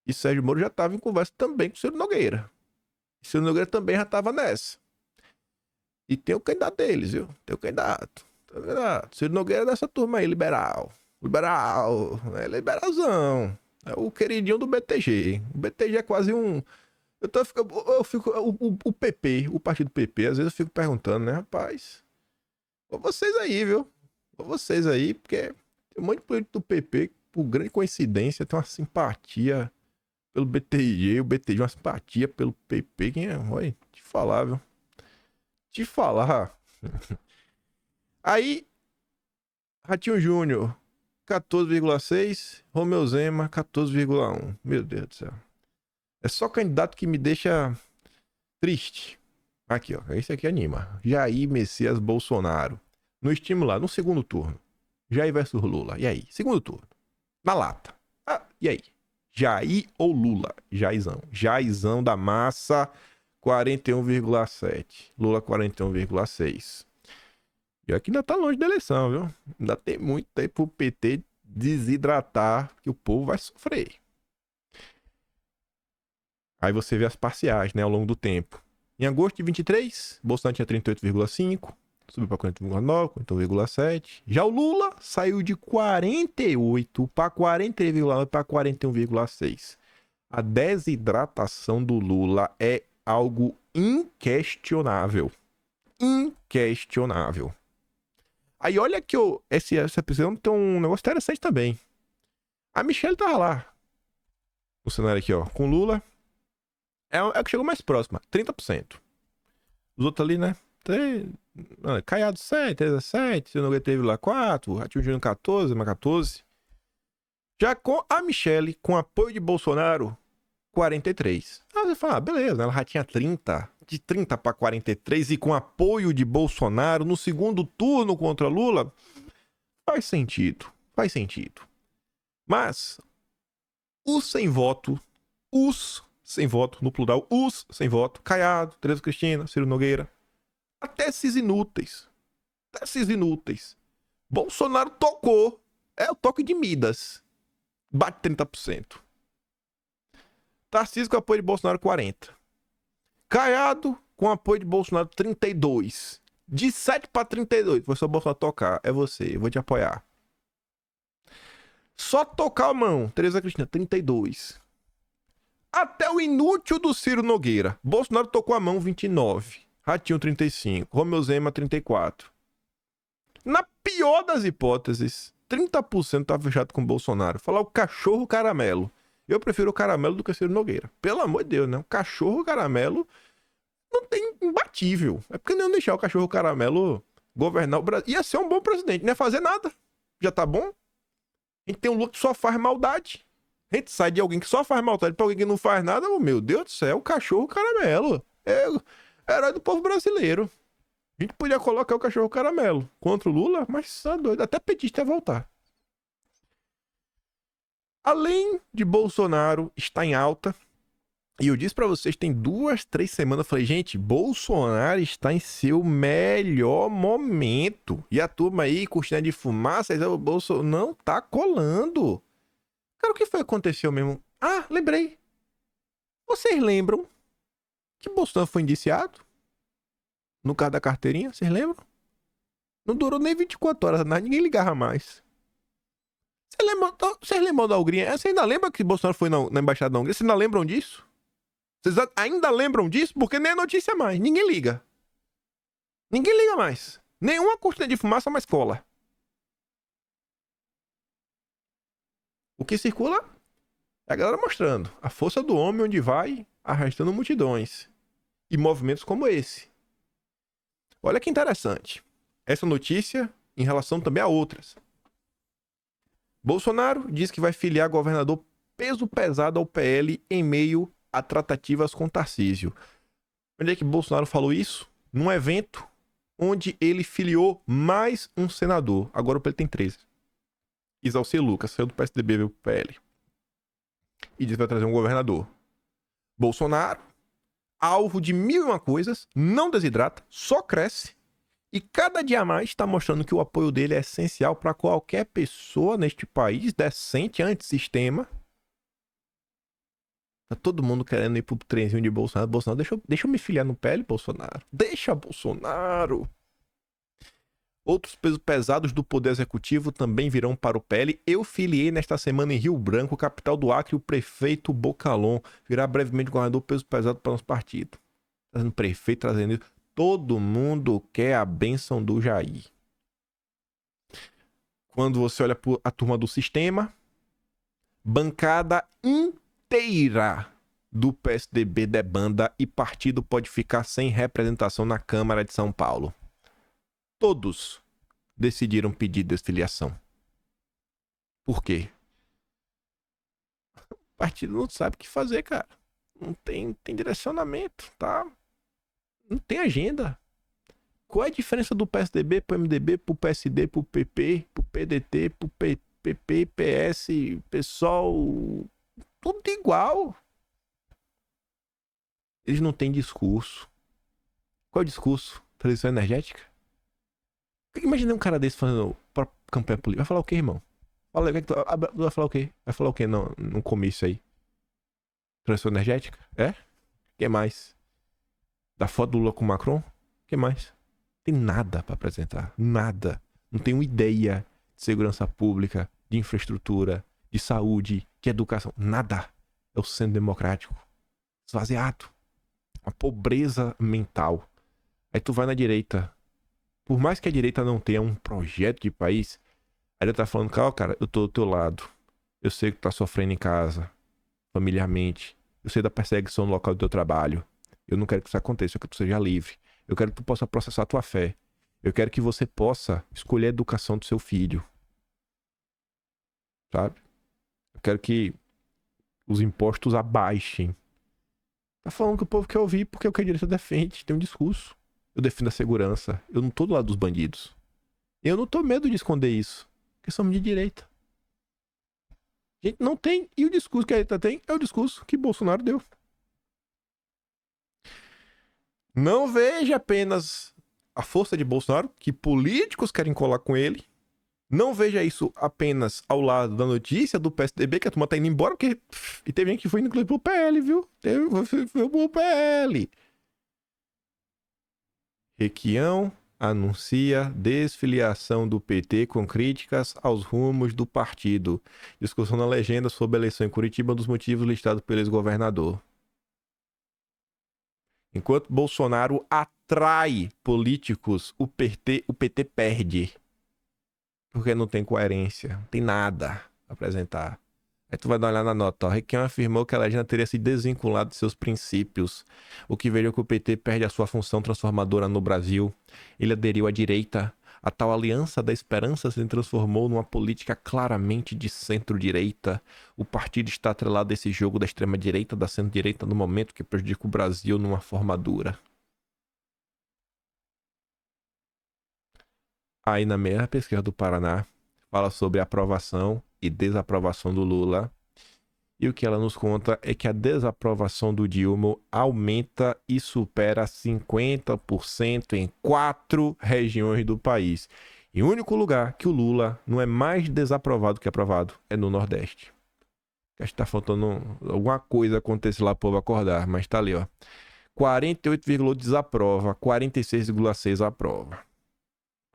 Speaker 1: E Sérgio Moro já tava em conversa também com o Ciro Nogueira. E Ciro Nogueira também já tava nessa. E tem o candidato deles, viu? Tem o candidato. Ciro Nogueira é dessa turma aí, liberal. Liberal, é liberalzão. É o queridinho do BTG. O BTG é quase um... Eu fico o PP, o partido PP, às vezes eu fico perguntando, né, rapaz? Ou vocês aí, viu? Ou vocês aí, porque tem um monte de político do PP, por grande coincidência, tem uma simpatia pelo BTG, o BTG uma simpatia pelo PP. Quem é? Olha, te falar, viu? Te falar. Aí, Ratinho Júnior, 14,6. Romeu Zema, 14,1. Meu Deus do céu. É só candidato que me deixa triste. Aqui, ó. Esse aqui anima. Jair Messias Bolsonaro. No estimular, no segundo turno. Jair versus Lula. E aí? Segundo turno. Na lata. Ah, e aí? Jair ou Lula? Jairzão. Jairzão da massa, 41,7. Lula, 41,6. E aqui ainda tá longe da eleição, viu? Ainda tem muito tempo pro PT desidratar, que o povo vai sofrer. Aí você vê as parciais, né, ao longo do tempo. Em agosto de 23, Bolsonaro tinha 38,5, subiu para 40,9, 41,7. Já o Lula saiu de 48 para 43,9 para 41,6. A desidratação do Lula é algo inquestionável. Inquestionável. Aí olha que essa prisão tem um negócio interessante também. A Michelle tava lá. O cenário aqui, ó, com Lula. É o que chegou mais próximo, 30%. Os outros ali, né? Caiado 7, 17, Ciro Nogueira teve lá 4, Ratinho Júnior 14, mais 14. Já com a Michelle, com apoio de Bolsonaro, 43. Aí você fala, beleza, ela já tinha 30, de 30 para 43 e com apoio de Bolsonaro no segundo turno contra Lula, faz sentido, faz sentido. Mas, os sem voto, no plural, os sem voto, Caiado, Tereza Cristina, Ciro Nogueira, até esses inúteis, Bolsonaro tocou, é o toque de Midas, bate 30%. Tarcísio com apoio de Bolsonaro, 40%. Caiado com apoio de Bolsonaro, 32%. De 7 para 32%. Foi só Bolsonaro tocar. É você, eu vou te apoiar. Só tocar a mão, Tereza Cristina, 32%. Até o inútil do Ciro Nogueira. Bolsonaro tocou a mão, 29%. Ratinho, 35%. Romeu Zema, 34%. Na pior das hipóteses, 30% tá fechado com Bolsonaro. Falar o cachorro caramelo. Eu prefiro o caramelo do que o Ciro Nogueira. Pelo amor de Deus, né? O cachorro caramelo não tem imbatível. É porque não deixar o cachorro caramelo governar o Brasil. Ia ser um bom presidente. Não ia fazer nada. Já tá bom. A gente tem um Lula que só faz maldade. A gente sai de alguém que só faz maldade pra alguém que não faz nada. Oh, meu Deus do céu, o cachorro caramelo. É o herói do povo brasileiro. A gente podia colocar o cachorro caramelo contra o Lula, mas tá doido. Até petista ia voltar. Além de Bolsonaro estar em alta, e eu disse pra vocês, tem 2, 3 semanas, eu falei, gente, Bolsonaro está em seu melhor momento. E a turma aí, cortina de fumaça, o Bolsonaro não tá colando. Cara, o que foi que aconteceu mesmo? Ah, lembrei. Vocês lembram que Bolsonaro foi indiciado? No caso da carteirinha, vocês lembram? Não durou nem 24 horas, ninguém ligava mais. Vocês lembram da Hungria? Você ainda lembra que Bolsonaro foi na embaixada da Hungria? Vocês ainda lembram disso? Vocês ainda lembram disso? Porque nem é notícia mais. Ninguém liga. Ninguém liga mais. Nenhuma cortina de fumaça mais cola. O que circula é a galera mostrando a força do homem onde vai, arrastando multidões. E movimentos como esse. Olha que interessante. Essa notícia em relação também a outras. Bolsonaro diz que vai filiar governador peso pesado ao PL em meio a tratativas com Tarcísio. Onde é que Bolsonaro falou isso? Num evento onde ele filiou mais um senador. Agora o PL tem 13. Isalci Lucas saiu do PSDB, veio pro PL. E disse que vai trazer um governador. Bolsonaro, alvo de mil e uma coisas, não desidrata, só cresce. E cada dia mais está mostrando que o apoio dele é essencial para qualquer pessoa neste país decente, antissistema. Tá todo mundo querendo ir pro trenzinho de Bolsonaro. Bolsonaro, deixa eu me filiar no PL, Bolsonaro. Deixa, Bolsonaro. Outros pesos pesados do Poder Executivo também virão para o PL. Eu filiei nesta semana em Rio Branco, capital do Acre, o prefeito Bocalon. Virá brevemente governador, peso pesado para o nosso partido. Trazendo prefeito, trazendo isso. Todo mundo quer a bênção do Jair. Quando você olha para a turma do sistema, bancada inteira do PSDB debanda e partido pode ficar sem representação na Câmara de São Paulo. Todos decidiram pedir desfiliação. Por quê? O partido não sabe o que fazer, cara. Não tem direcionamento, tá? Não tem agenda. Qual é a diferença do PSDB pro MDB, pro PSD, pro PP, pro PDT, pro PP, PS, PSOL? Tudo igual. Eles não têm discurso. Qual é o discurso? Transição energética? Imagina um cara desse falando pra campanha política. Vai falar o quê, irmão? Fala aí, vai falar o quê? Vai falar o quê no comício aí? Transição energética? É? O que mais? Da foto do Lula com o Macron? O que mais? Tem nada pra apresentar. Nada. Não tem uma ideia de segurança pública, de infraestrutura, de saúde, de educação. Nada. É o centro democrático. Esvaziado. Uma pobreza mental. Aí tu vai na direita. Por mais que a direita não tenha um projeto de país, aí ela tá falando, cara, eu tô do teu lado. Eu sei que tu tá sofrendo em casa, familiarmente. Eu sei da perseguição no local do teu trabalho. Eu não quero que isso aconteça, eu quero que tu seja livre. Eu quero que tu possa processar a tua fé. Eu quero que você possa escolher a educação do seu filho. Sabe? Eu quero que os impostos abaixem. Tá falando que o povo quer ouvir porque é o que a direita defende. Tem um discurso. Eu defendo a segurança. Eu não tô do lado dos bandidos. Eu não tô medo de esconder isso. Porque somos de direita. A gente não tem. E o discurso que a direita tem é o discurso que Bolsonaro deu. Não veja apenas a força de Bolsonaro, que políticos querem colar com ele. Não veja isso apenas ao lado da notícia do PSDB, que a turma tá indo embora, porque... E teve gente que foi inclusive pro PL, viu? Foi pro PL. Requião anuncia desfiliação do PT com críticas aos rumos do partido. Discussão na legenda sobre a eleição em Curitiba, um dos motivos listados pelo ex-governador. Enquanto Bolsonaro atrai políticos, o PT perde. Porque não tem coerência, não tem nada a apresentar. Aí tu vai dar uma olhada na nota, ó. Requião afirmou que a legenda teria se desvinculado de seus princípios, o que veio que o PT perde a sua função transformadora no Brasil. Ele aderiu à direita. A tal aliança da esperança se transformou numa política claramente de centro-direita. O partido está atrelado a esse jogo da extrema-direita, da centro-direita, no momento que prejudica o Brasil numa forma dura. Aí na mesma pesquisa do Paraná, fala sobre aprovação e desaprovação do Lula. E o que ela nos conta é que a desaprovação do Dilma aumenta e supera 50% em 4 regiões do país. E o único lugar que o Lula não é mais desaprovado que aprovado é no Nordeste. Acho que tá faltando alguma coisa acontecer lá para o povo acordar, mas tá ali, ó. 48,8 desaprova, 46,6 aprova.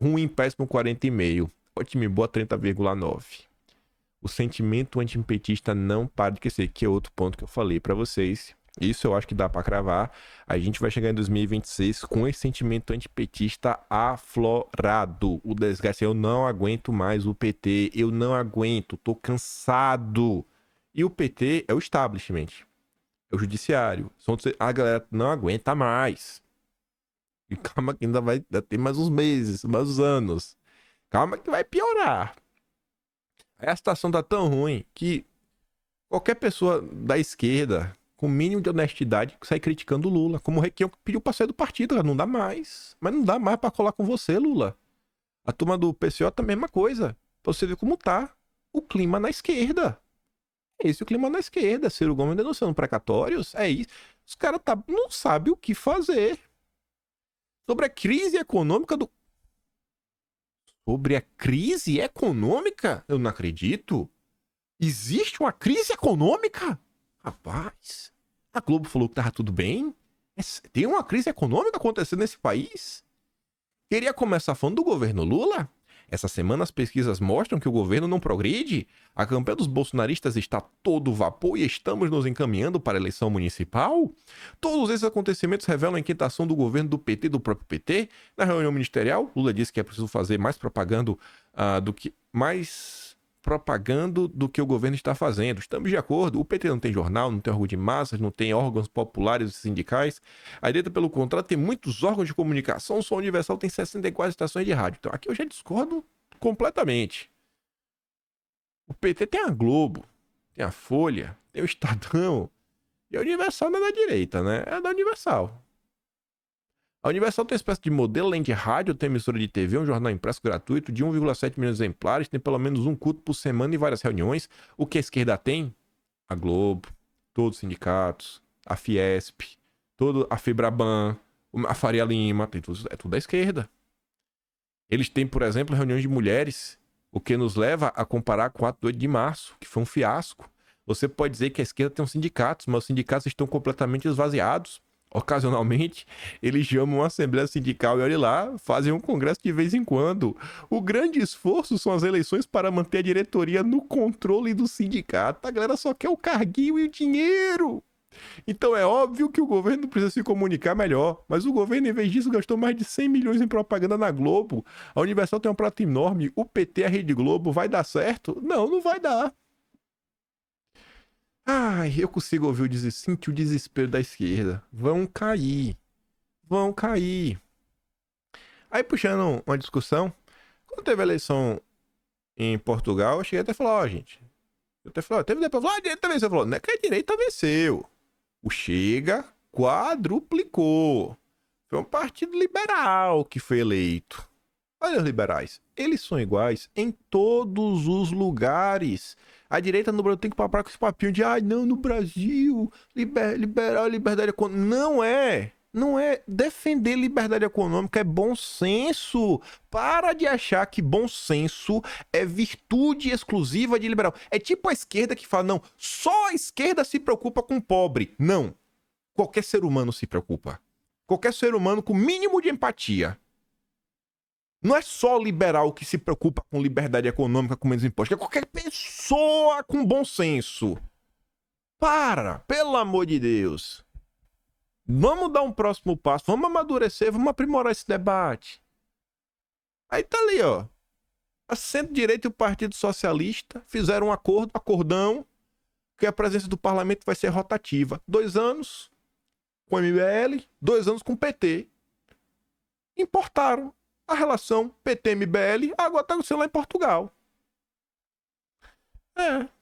Speaker 1: Ruim, péssimo, 40,5. Ótimo e boa, 30,9. O sentimento antipetista não para de crescer, que é outro ponto que eu falei pra vocês. Isso eu acho que dá pra cravar. A gente vai chegar em 2026 com esse sentimento antipetista aflorado. O desgaste, eu não aguento mais o PT, eu não aguento, tô cansado. E o PT é o establishment, é o judiciário. A galera não aguenta mais. E calma que ainda vai ter mais uns meses, mais uns anos. Calma que vai piorar. A situação tá tão ruim que qualquer pessoa da esquerda, com o mínimo de honestidade, sai criticando o Lula. Como o Requião que pediu pra sair do partido, cara. Não dá mais. Mas não dá mais pra colar com você, Lula. A turma do PCO tá a mesma coisa. Pra você ver como tá. o clima na esquerda. Esse é o clima na esquerda. Ciro Gomes denunciando precatórios. É isso. Os caras não sabem o que fazer. Sobre a crise econômica do... Sobre a crise econômica? Eu não acredito. Existe uma crise econômica? Rapaz, a Globo falou que tava tudo bem. Tem uma crise econômica acontecendo nesse país? Queria começar falando do governo Lula? Essa semana as pesquisas mostram que o governo não progride. A campanha dos bolsonaristas está todo vapor e estamos nos encaminhando para a eleição municipal? Todos esses acontecimentos revelam a inquietação do governo do PT e do próprio PT. Na reunião ministerial, Lula disse que é preciso fazer mais propaganda do que o governo está fazendo. Estamos de acordo. O PT não tem jornal, não tem órgão de massas, não tem órgãos populares e sindicais. A direita, pelo contrário, tem muitos órgãos de comunicação. O Som Universal tem 64 estações de rádio. Então aqui eu já discordo completamente. O PT tem a Globo, tem a Folha, tem o Estadão. E a Universal não é da direita, né? É da Universal. A Universal tem uma espécie de modelo, além de rádio, tem emissora de TV, um jornal impresso gratuito de 1,7 milhões de exemplares, tem pelo menos um culto por semana e várias reuniões. O que a esquerda tem? A Globo, todos os sindicatos, a Fiesp, a Febraban, a Faria Lima, é tudo da esquerda. Eles têm, por exemplo, reuniões de mulheres, o que nos leva a comparar com o 4 de 8 de março, que foi um fiasco. Você pode dizer que a esquerda tem uns sindicatos, mas os sindicatos estão completamente esvaziados. Ocasionalmente, eles chamam uma assembleia sindical e olha lá, fazem um congresso de vez em quando. O grande esforço são as eleições para manter a diretoria no controle do sindicato. A galera só quer o carguinho e o dinheiro. Então é óbvio que o governo precisa se comunicar melhor, mas o governo, em vez disso, gastou mais de 100 milhões em propaganda na Globo. A Universal tem um prato enorme, o PT, a Rede Globo, vai dar certo? Não, não vai dar. Ai, eu consigo sentir o desespero da esquerda. Vão cair. Vão cair. Aí, puxando uma discussão, quando teve a eleição em Portugal, eu cheguei até a falar, gente. Eu até falei, teve depois, a direita venceu. Falou, não é que a direita venceu. O Chega quadruplicou. Foi um partido liberal que foi eleito. Olha os liberais, eles são iguais em todos os lugares. A direita no Brasil tem que parar com esse papinho de não, no Brasil, liberal, liberdade econômica. Não é. Não é. Defender liberdade econômica é bom senso. Para de achar que bom senso é virtude exclusiva de liberal. É tipo a esquerda que fala, não, só a esquerda se preocupa com o pobre. Não. Qualquer ser humano se preocupa. Qualquer ser humano com mínimo de empatia. Não é só liberal que se preocupa com liberdade econômica, com menos impostos. É qualquer pessoa com bom senso. Pelo amor de Deus. Vamos dar um próximo passo. Vamos amadurecer, vamos aprimorar esse debate. Aí tá ali, ó. A Centro-Direita e o Partido Socialista fizeram um acordão, que a presença do parlamento vai ser rotativa. 2 anos com o MBL, 2 anos com o PT. Importaram a relação PT-MBL, agora tá acontecendo lá em Portugal.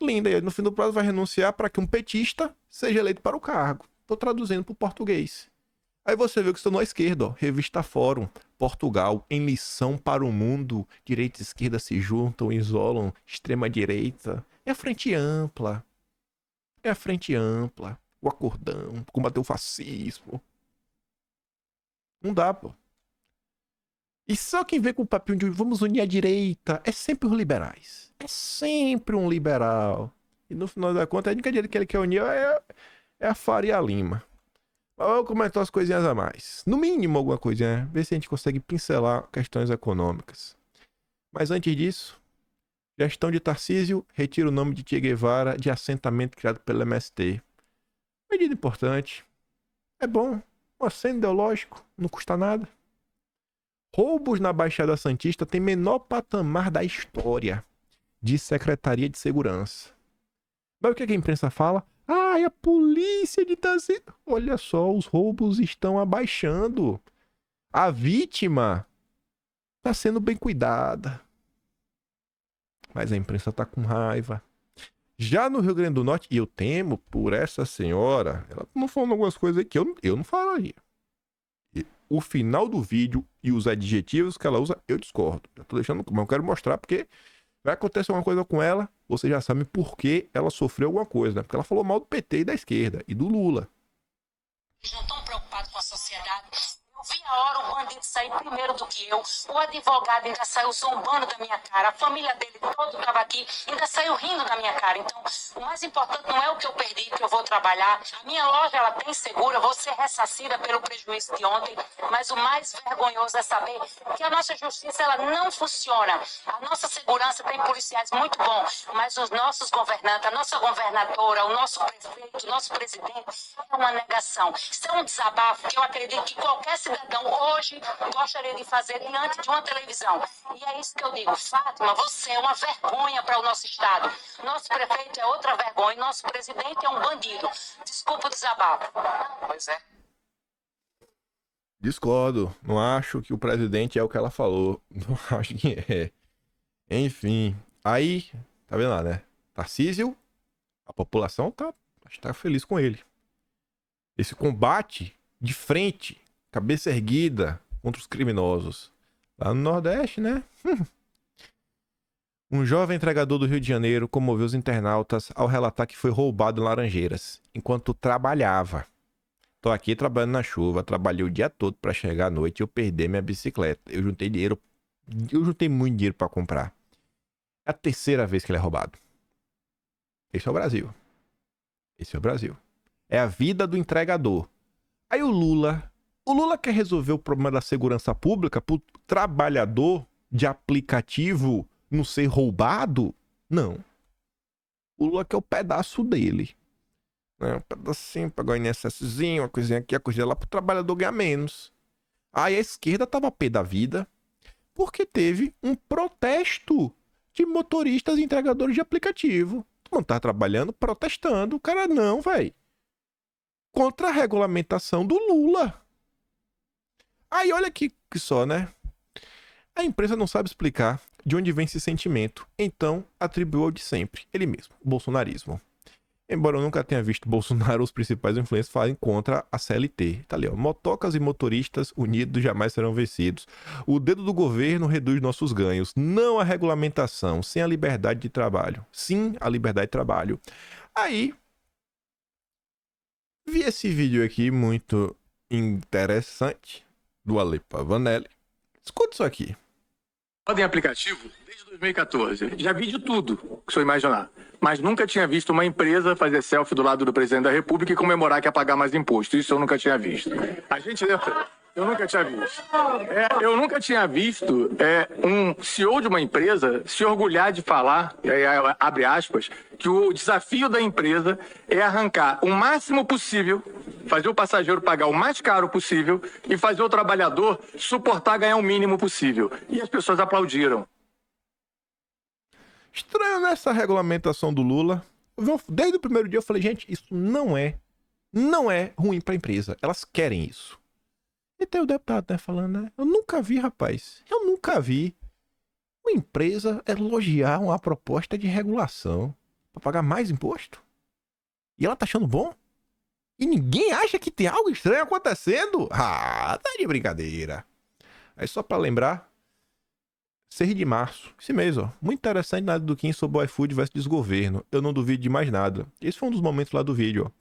Speaker 1: Linda. E no fim do prazo vai renunciar para que um petista seja eleito para o cargo. Tô traduzindo pro português. Aí você vê que estou na esquerda, ó. Revista Fórum, Portugal, em lição para o mundo. Direita e esquerda se juntam, isolam extrema-direita. É a frente ampla. É a frente ampla. O acordão, combater o fascismo. Não dá, pô. E só quem vem com o papinho de vamos unir a direita é sempre os liberais. É sempre um liberal. E no final da conta, a única direita que ele quer unir é a Faria Lima. Mas vamos comentar umas coisinhas a mais. No mínimo, alguma coisinha, né? Ver se a gente consegue pincelar questões econômicas. Mas antes disso, gestão de Tarcísio retira o nome de Che Guevara de assentamento criado pelo MST. Medida importante. É bom. Um aceno ideológico. Não custa nada. Roubos na Baixada Santista tem menor patamar da história, diz Secretaria de Segurança. Mas o que a imprensa fala? É a polícia de Tarcísio. Olha só, os roubos estão abaixando. A vítima está sendo bem cuidada. Mas a imprensa está com raiva. Já no Rio Grande do Norte, e eu temo por essa senhora, ela não falando algumas coisas aí que eu não falaria. O final do vídeo e os adjetivos que ela usa, eu discordo. Eu tô deixando, mas eu quero mostrar porque vai acontecer uma coisa com ela vocês já sabem por que ela sofreu alguma coisa, né? Porque ela falou mal do PT e da esquerda, e do Lula.
Speaker 2: Eles não estão preocupados com a sociedade. Eu vi a hora o bandido sair primeiro do que eu. O advogado ainda saiu zombando da minha cara. A família dele todo estava aqui, ainda saiu rindo da minha cara. Então, o mais importante não é o que eu perdi, que eu vou trabalhar. A minha loja, ela tem seguro, eu vou ser ressarcida pelo prejuízo de ontem. Mas o mais vergonhoso é saber que a nossa justiça, ela não funciona. A nossa segurança tem policiais muito bons, mas os nossos governantes, a nossa governadora, o nosso prefeito, o nosso presidente, é uma negação. Isso é um desabafo que eu acredito que qualquer cidadão hoje gostaria de fazer diante de uma televisão. E é isso que eu digo, Fátima, você é uma vergonha para o nosso estado. Nosso prefeito é outra vergonha, nosso presidente é um bandido. Desculpa o desabafo. Pois é.
Speaker 1: Discordo. Não acho que o presidente é o que ela falou. Não acho que é. Enfim. Aí, tá vendo lá, né? Tarcísio, a população tá feliz com ele. Esse combate de frente, cabeça erguida contra os criminosos. Lá no Nordeste, né? Um jovem entregador do Rio de Janeiro comoveu os internautas ao relatar que foi roubado em Laranjeiras, enquanto trabalhava. Tô aqui trabalhando na chuva, trabalhei o dia todo para chegar à noite e eu perdi minha bicicleta. Eu juntei muito dinheiro para comprar. É a terceira vez que ele é roubado. Esse é o Brasil. Esse é o Brasil. É a vida do entregador. Aí o Lula quer resolver o problema da segurança pública pro trabalhador de aplicativo não ser roubado? Não. O Lula quer o pedaço dele. Né? Um pedacinho, pagar o INSSzinho, uma coisinha aqui, a coisinha lá, pro trabalhador ganhar menos. Aí a esquerda tava pé da vida porque teve um protesto de motoristas e entregadores de aplicativo. Não tá trabalhando, protestando. O cara não, velho. Contra a regulamentação do Lula. Aí olha aqui que só, né? A empresa não sabe explicar de onde vem esse sentimento, então atribuiu ao de sempre, ele mesmo, o bolsonarismo. Embora eu nunca tenha visto Bolsonaro, os principais influencers falarem contra a CLT. Tá ali, ó. Motocas e motoristas unidos jamais serão vencidos. O dedo do governo reduz nossos ganhos. Não a regulamentação, sem a liberdade de trabalho. Sim, a liberdade de trabalho. Aí, vi esse vídeo aqui muito interessante do Ale Pavanelli. Escuta isso aqui.
Speaker 3: Roda em aplicativo desde 2014. Já vi de tudo que você imaginar. Mas nunca tinha visto uma empresa fazer selfie do lado do presidente da República e comemorar que ia pagar mais imposto. Isso eu nunca tinha visto. Eu nunca tinha visto. Eu nunca tinha visto um CEO de uma empresa se orgulhar de falar, abre aspas, que o desafio da empresa é arrancar o máximo possível, fazer o passageiro pagar o mais caro possível e fazer o trabalhador suportar ganhar o mínimo possível. E as pessoas aplaudiram.
Speaker 1: Estranho nessa regulamentação do Lula. Desde o primeiro dia eu falei, gente, isso não é ruim pra empresa. Elas querem isso. E tem o deputado, né, falando, né? Eu nunca vi uma empresa elogiar uma proposta de regulação pra pagar mais imposto. E ela tá achando bom? E ninguém acha que tem algo estranho acontecendo? Ah, tá de brincadeira. Aí só pra lembrar, 6 de março, esse mês, ó. Muito interessante nada do Kim sobre o iFood versus desgoverno. Eu não duvido de mais nada. Esse foi um dos momentos lá do vídeo, ó.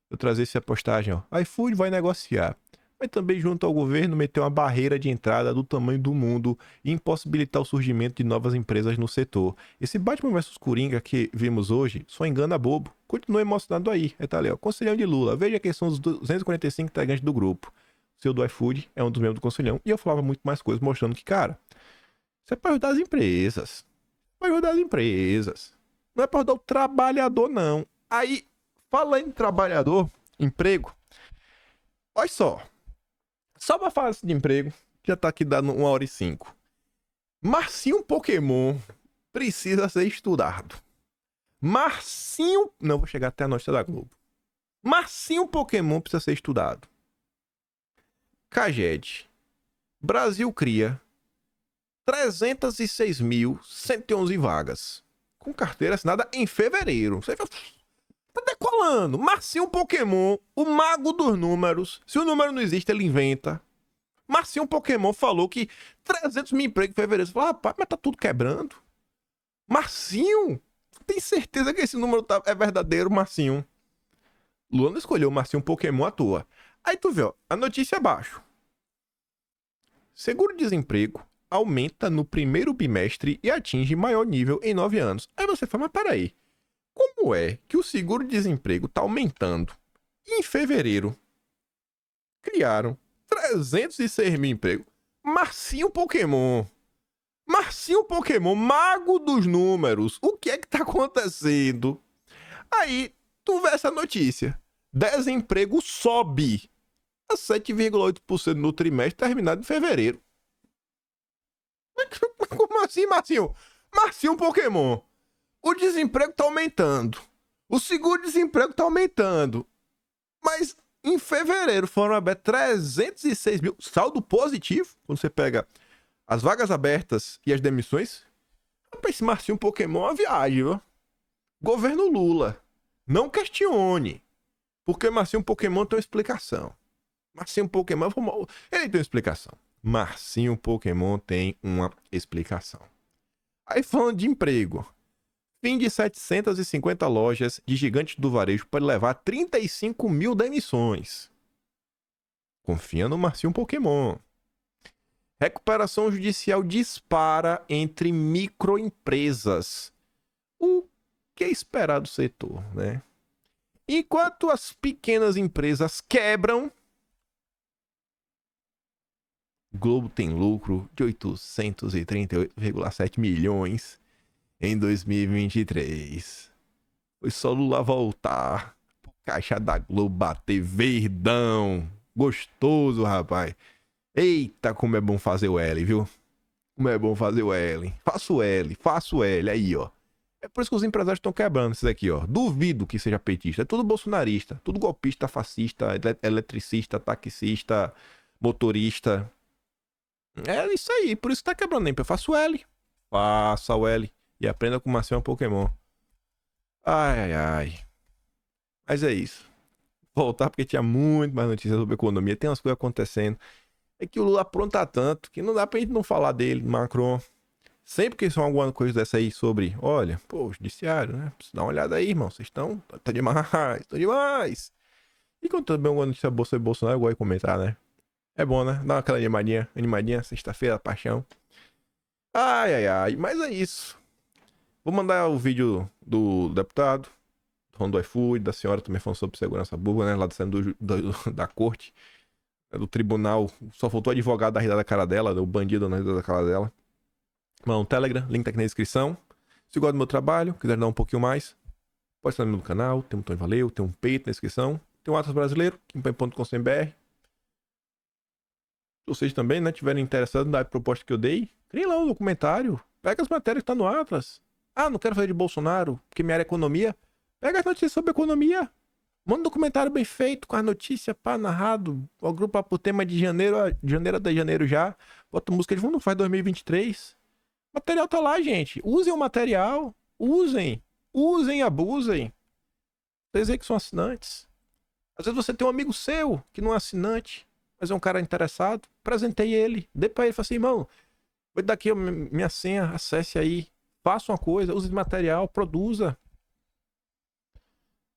Speaker 1: Eu trazer essa postagem, ó. iFood vai negociar. Mas também, junto ao governo, meter uma barreira de entrada do tamanho do mundo e impossibilitar o surgimento de novas empresas no setor. Esse Batman vs Coringa que vimos hoje só engana bobo. Continua emocionado aí. Tá ali, ó. Conselhão de Lula. Veja quem são os 245 integrantes do grupo. O seu do iFood é um dos membros do Conselhão. E eu falava muito mais coisas, mostrando que, cara, isso é pra ajudar as empresas. Pra ajudar as empresas. Não é pra ajudar o trabalhador, não. Aí, falando em trabalhador, emprego, olha só. Só pra falar de emprego, já tá aqui dando 1h05. Marcinho Pokémon precisa ser estudado. Marcinho... Não, vou chegar até a notícia da Globo. Marcinho Pokémon precisa ser estudado. Caged. Brasil cria 306.111 vagas. Com carteira assinada em fevereiro. Você tá decolando. Marcinho Pokémon, o mago dos números. Se o número não existe, ele inventa. Marcinho Pokémon falou que 300 mil empregos em fevereiro. Você fala, rapaz, mas tá tudo quebrando. Marcinho, tem certeza que esse número é verdadeiro, Marcinho? Luan não escolheu o Marcinho Pokémon à toa. Aí tu vê, ó, a notícia abaixo. Seguro-desemprego aumenta no primeiro bimestre e atinge maior nível em 9 anos. Aí você fala, mas peraí, como é que o seguro-desemprego tá aumentando? E em fevereiro, criaram 306 mil empregos. Marcinho Pokémon, mago dos números. O que é que tá acontecendo? Aí, tu vê essa notícia. Desemprego sobe a 7,8% no trimestre terminado em fevereiro. Como assim, Marcinho? Marcinho Pokémon. O desemprego tá aumentando. O seguro-desemprego tá aumentando. Mas em fevereiro foram abertos 306 mil. Saldo positivo, quando você pega as vagas abertas e as demissões. Rapaz, esse Marcinho Pokémon é uma viagem, viu? Governo Lula. Não questione. Porque Marcinho Pokémon tem uma explicação. Marcinho Pokémon, ele tem uma explicação. Marcinho Pokémon tem uma explicação. Aí falando de emprego. Fim de 750 lojas de gigantes do varejo pode levar 35 mil demissões. Confia no Marcinho Pokémon. Recuperação judicial dispara entre microempresas. O que é esperar do setor, né? Enquanto as pequenas empresas quebram, Globo tem lucro de 838,7 milhões em 2023. Foi só Lula voltar, caixa da Globo bater verdão. Gostoso, rapaz. Eita, como é bom fazer o L, viu? Como é bom fazer o L. Faço L, aí, ó. É por isso que os empresários estão quebrando esses aqui, ó. Duvido que seja petista. É tudo bolsonarista. Tudo golpista, fascista, eletricista, taxista, motorista. É isso aí. Por isso que tá quebrando. Eu faço L. Faça o L. E aprenda com o Marcinho Pokémon. Ai. Mas é isso. Voltar porque tinha muito mais notícias sobre economia. Tem umas coisas acontecendo. É que o Lula apronta tanto que não dá pra gente não falar dele, Macron. Sempre que são alguma coisa dessa aí sobre, olha, pô, o judiciário, né? Dá uma olhada aí, irmão. Vocês estão. Tá demais. E quando também alguma notícia boa sobre Bolsonaro, eu gosto de comentar, né? É bom, né? Dá aquela animadinha, sexta-feira, paixão. Ai. Mas é isso. Vou mandar o vídeo do deputado, falando do iFood, da senhora também falando sobre segurança pública, né? Lá saindo da corte, do tribunal. Só faltou o advogado da rir da cara dela, o bandido na rir da cara dela. Mano, Telegram, link tá aqui na descrição. Se gosta do meu trabalho, quiser dar um pouquinho mais, pode estar no meu canal. Tem um botão de valeu, tem um peito na descrição. Tem um Atlas Brasileiro, kimpai.com.br. Se vocês também, né, tiverem interessados na proposta que eu dei, criem lá um documentário. Pega as matérias que tá no Atlas. Ah, não quero fazer de Bolsonaro, porque minha área é economia. Pega as notícias sobre economia. Manda um documentário bem feito, com as notícias, pá, narrado. O grupo por tema de janeiro até janeiro já. Bota música de fundo, faz 2023. O material tá lá, gente. Usem o material. Usem, abusem. Vocês aí que são assinantes. Às vezes você tem um amigo seu que não é assinante, mas é um cara interessado. Apresentei ele. Dei pra ele. Falei assim, irmão, vou dar aqui minha senha. Acesse aí. Faça uma coisa. Use de material. Produza.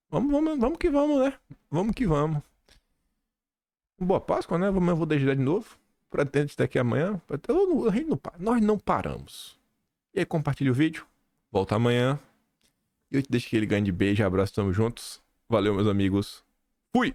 Speaker 1: Vamos que vamos, né? Vamos que vamos. Boa Páscoa, né? Eu vou desligar de novo. Pretendo estar aqui amanhã. Nós não paramos. E aí, compartilha o vídeo. Volta amanhã. E eu te deixo aquele grande beijo, abraço, tamo juntos. Valeu, meus amigos. Fui!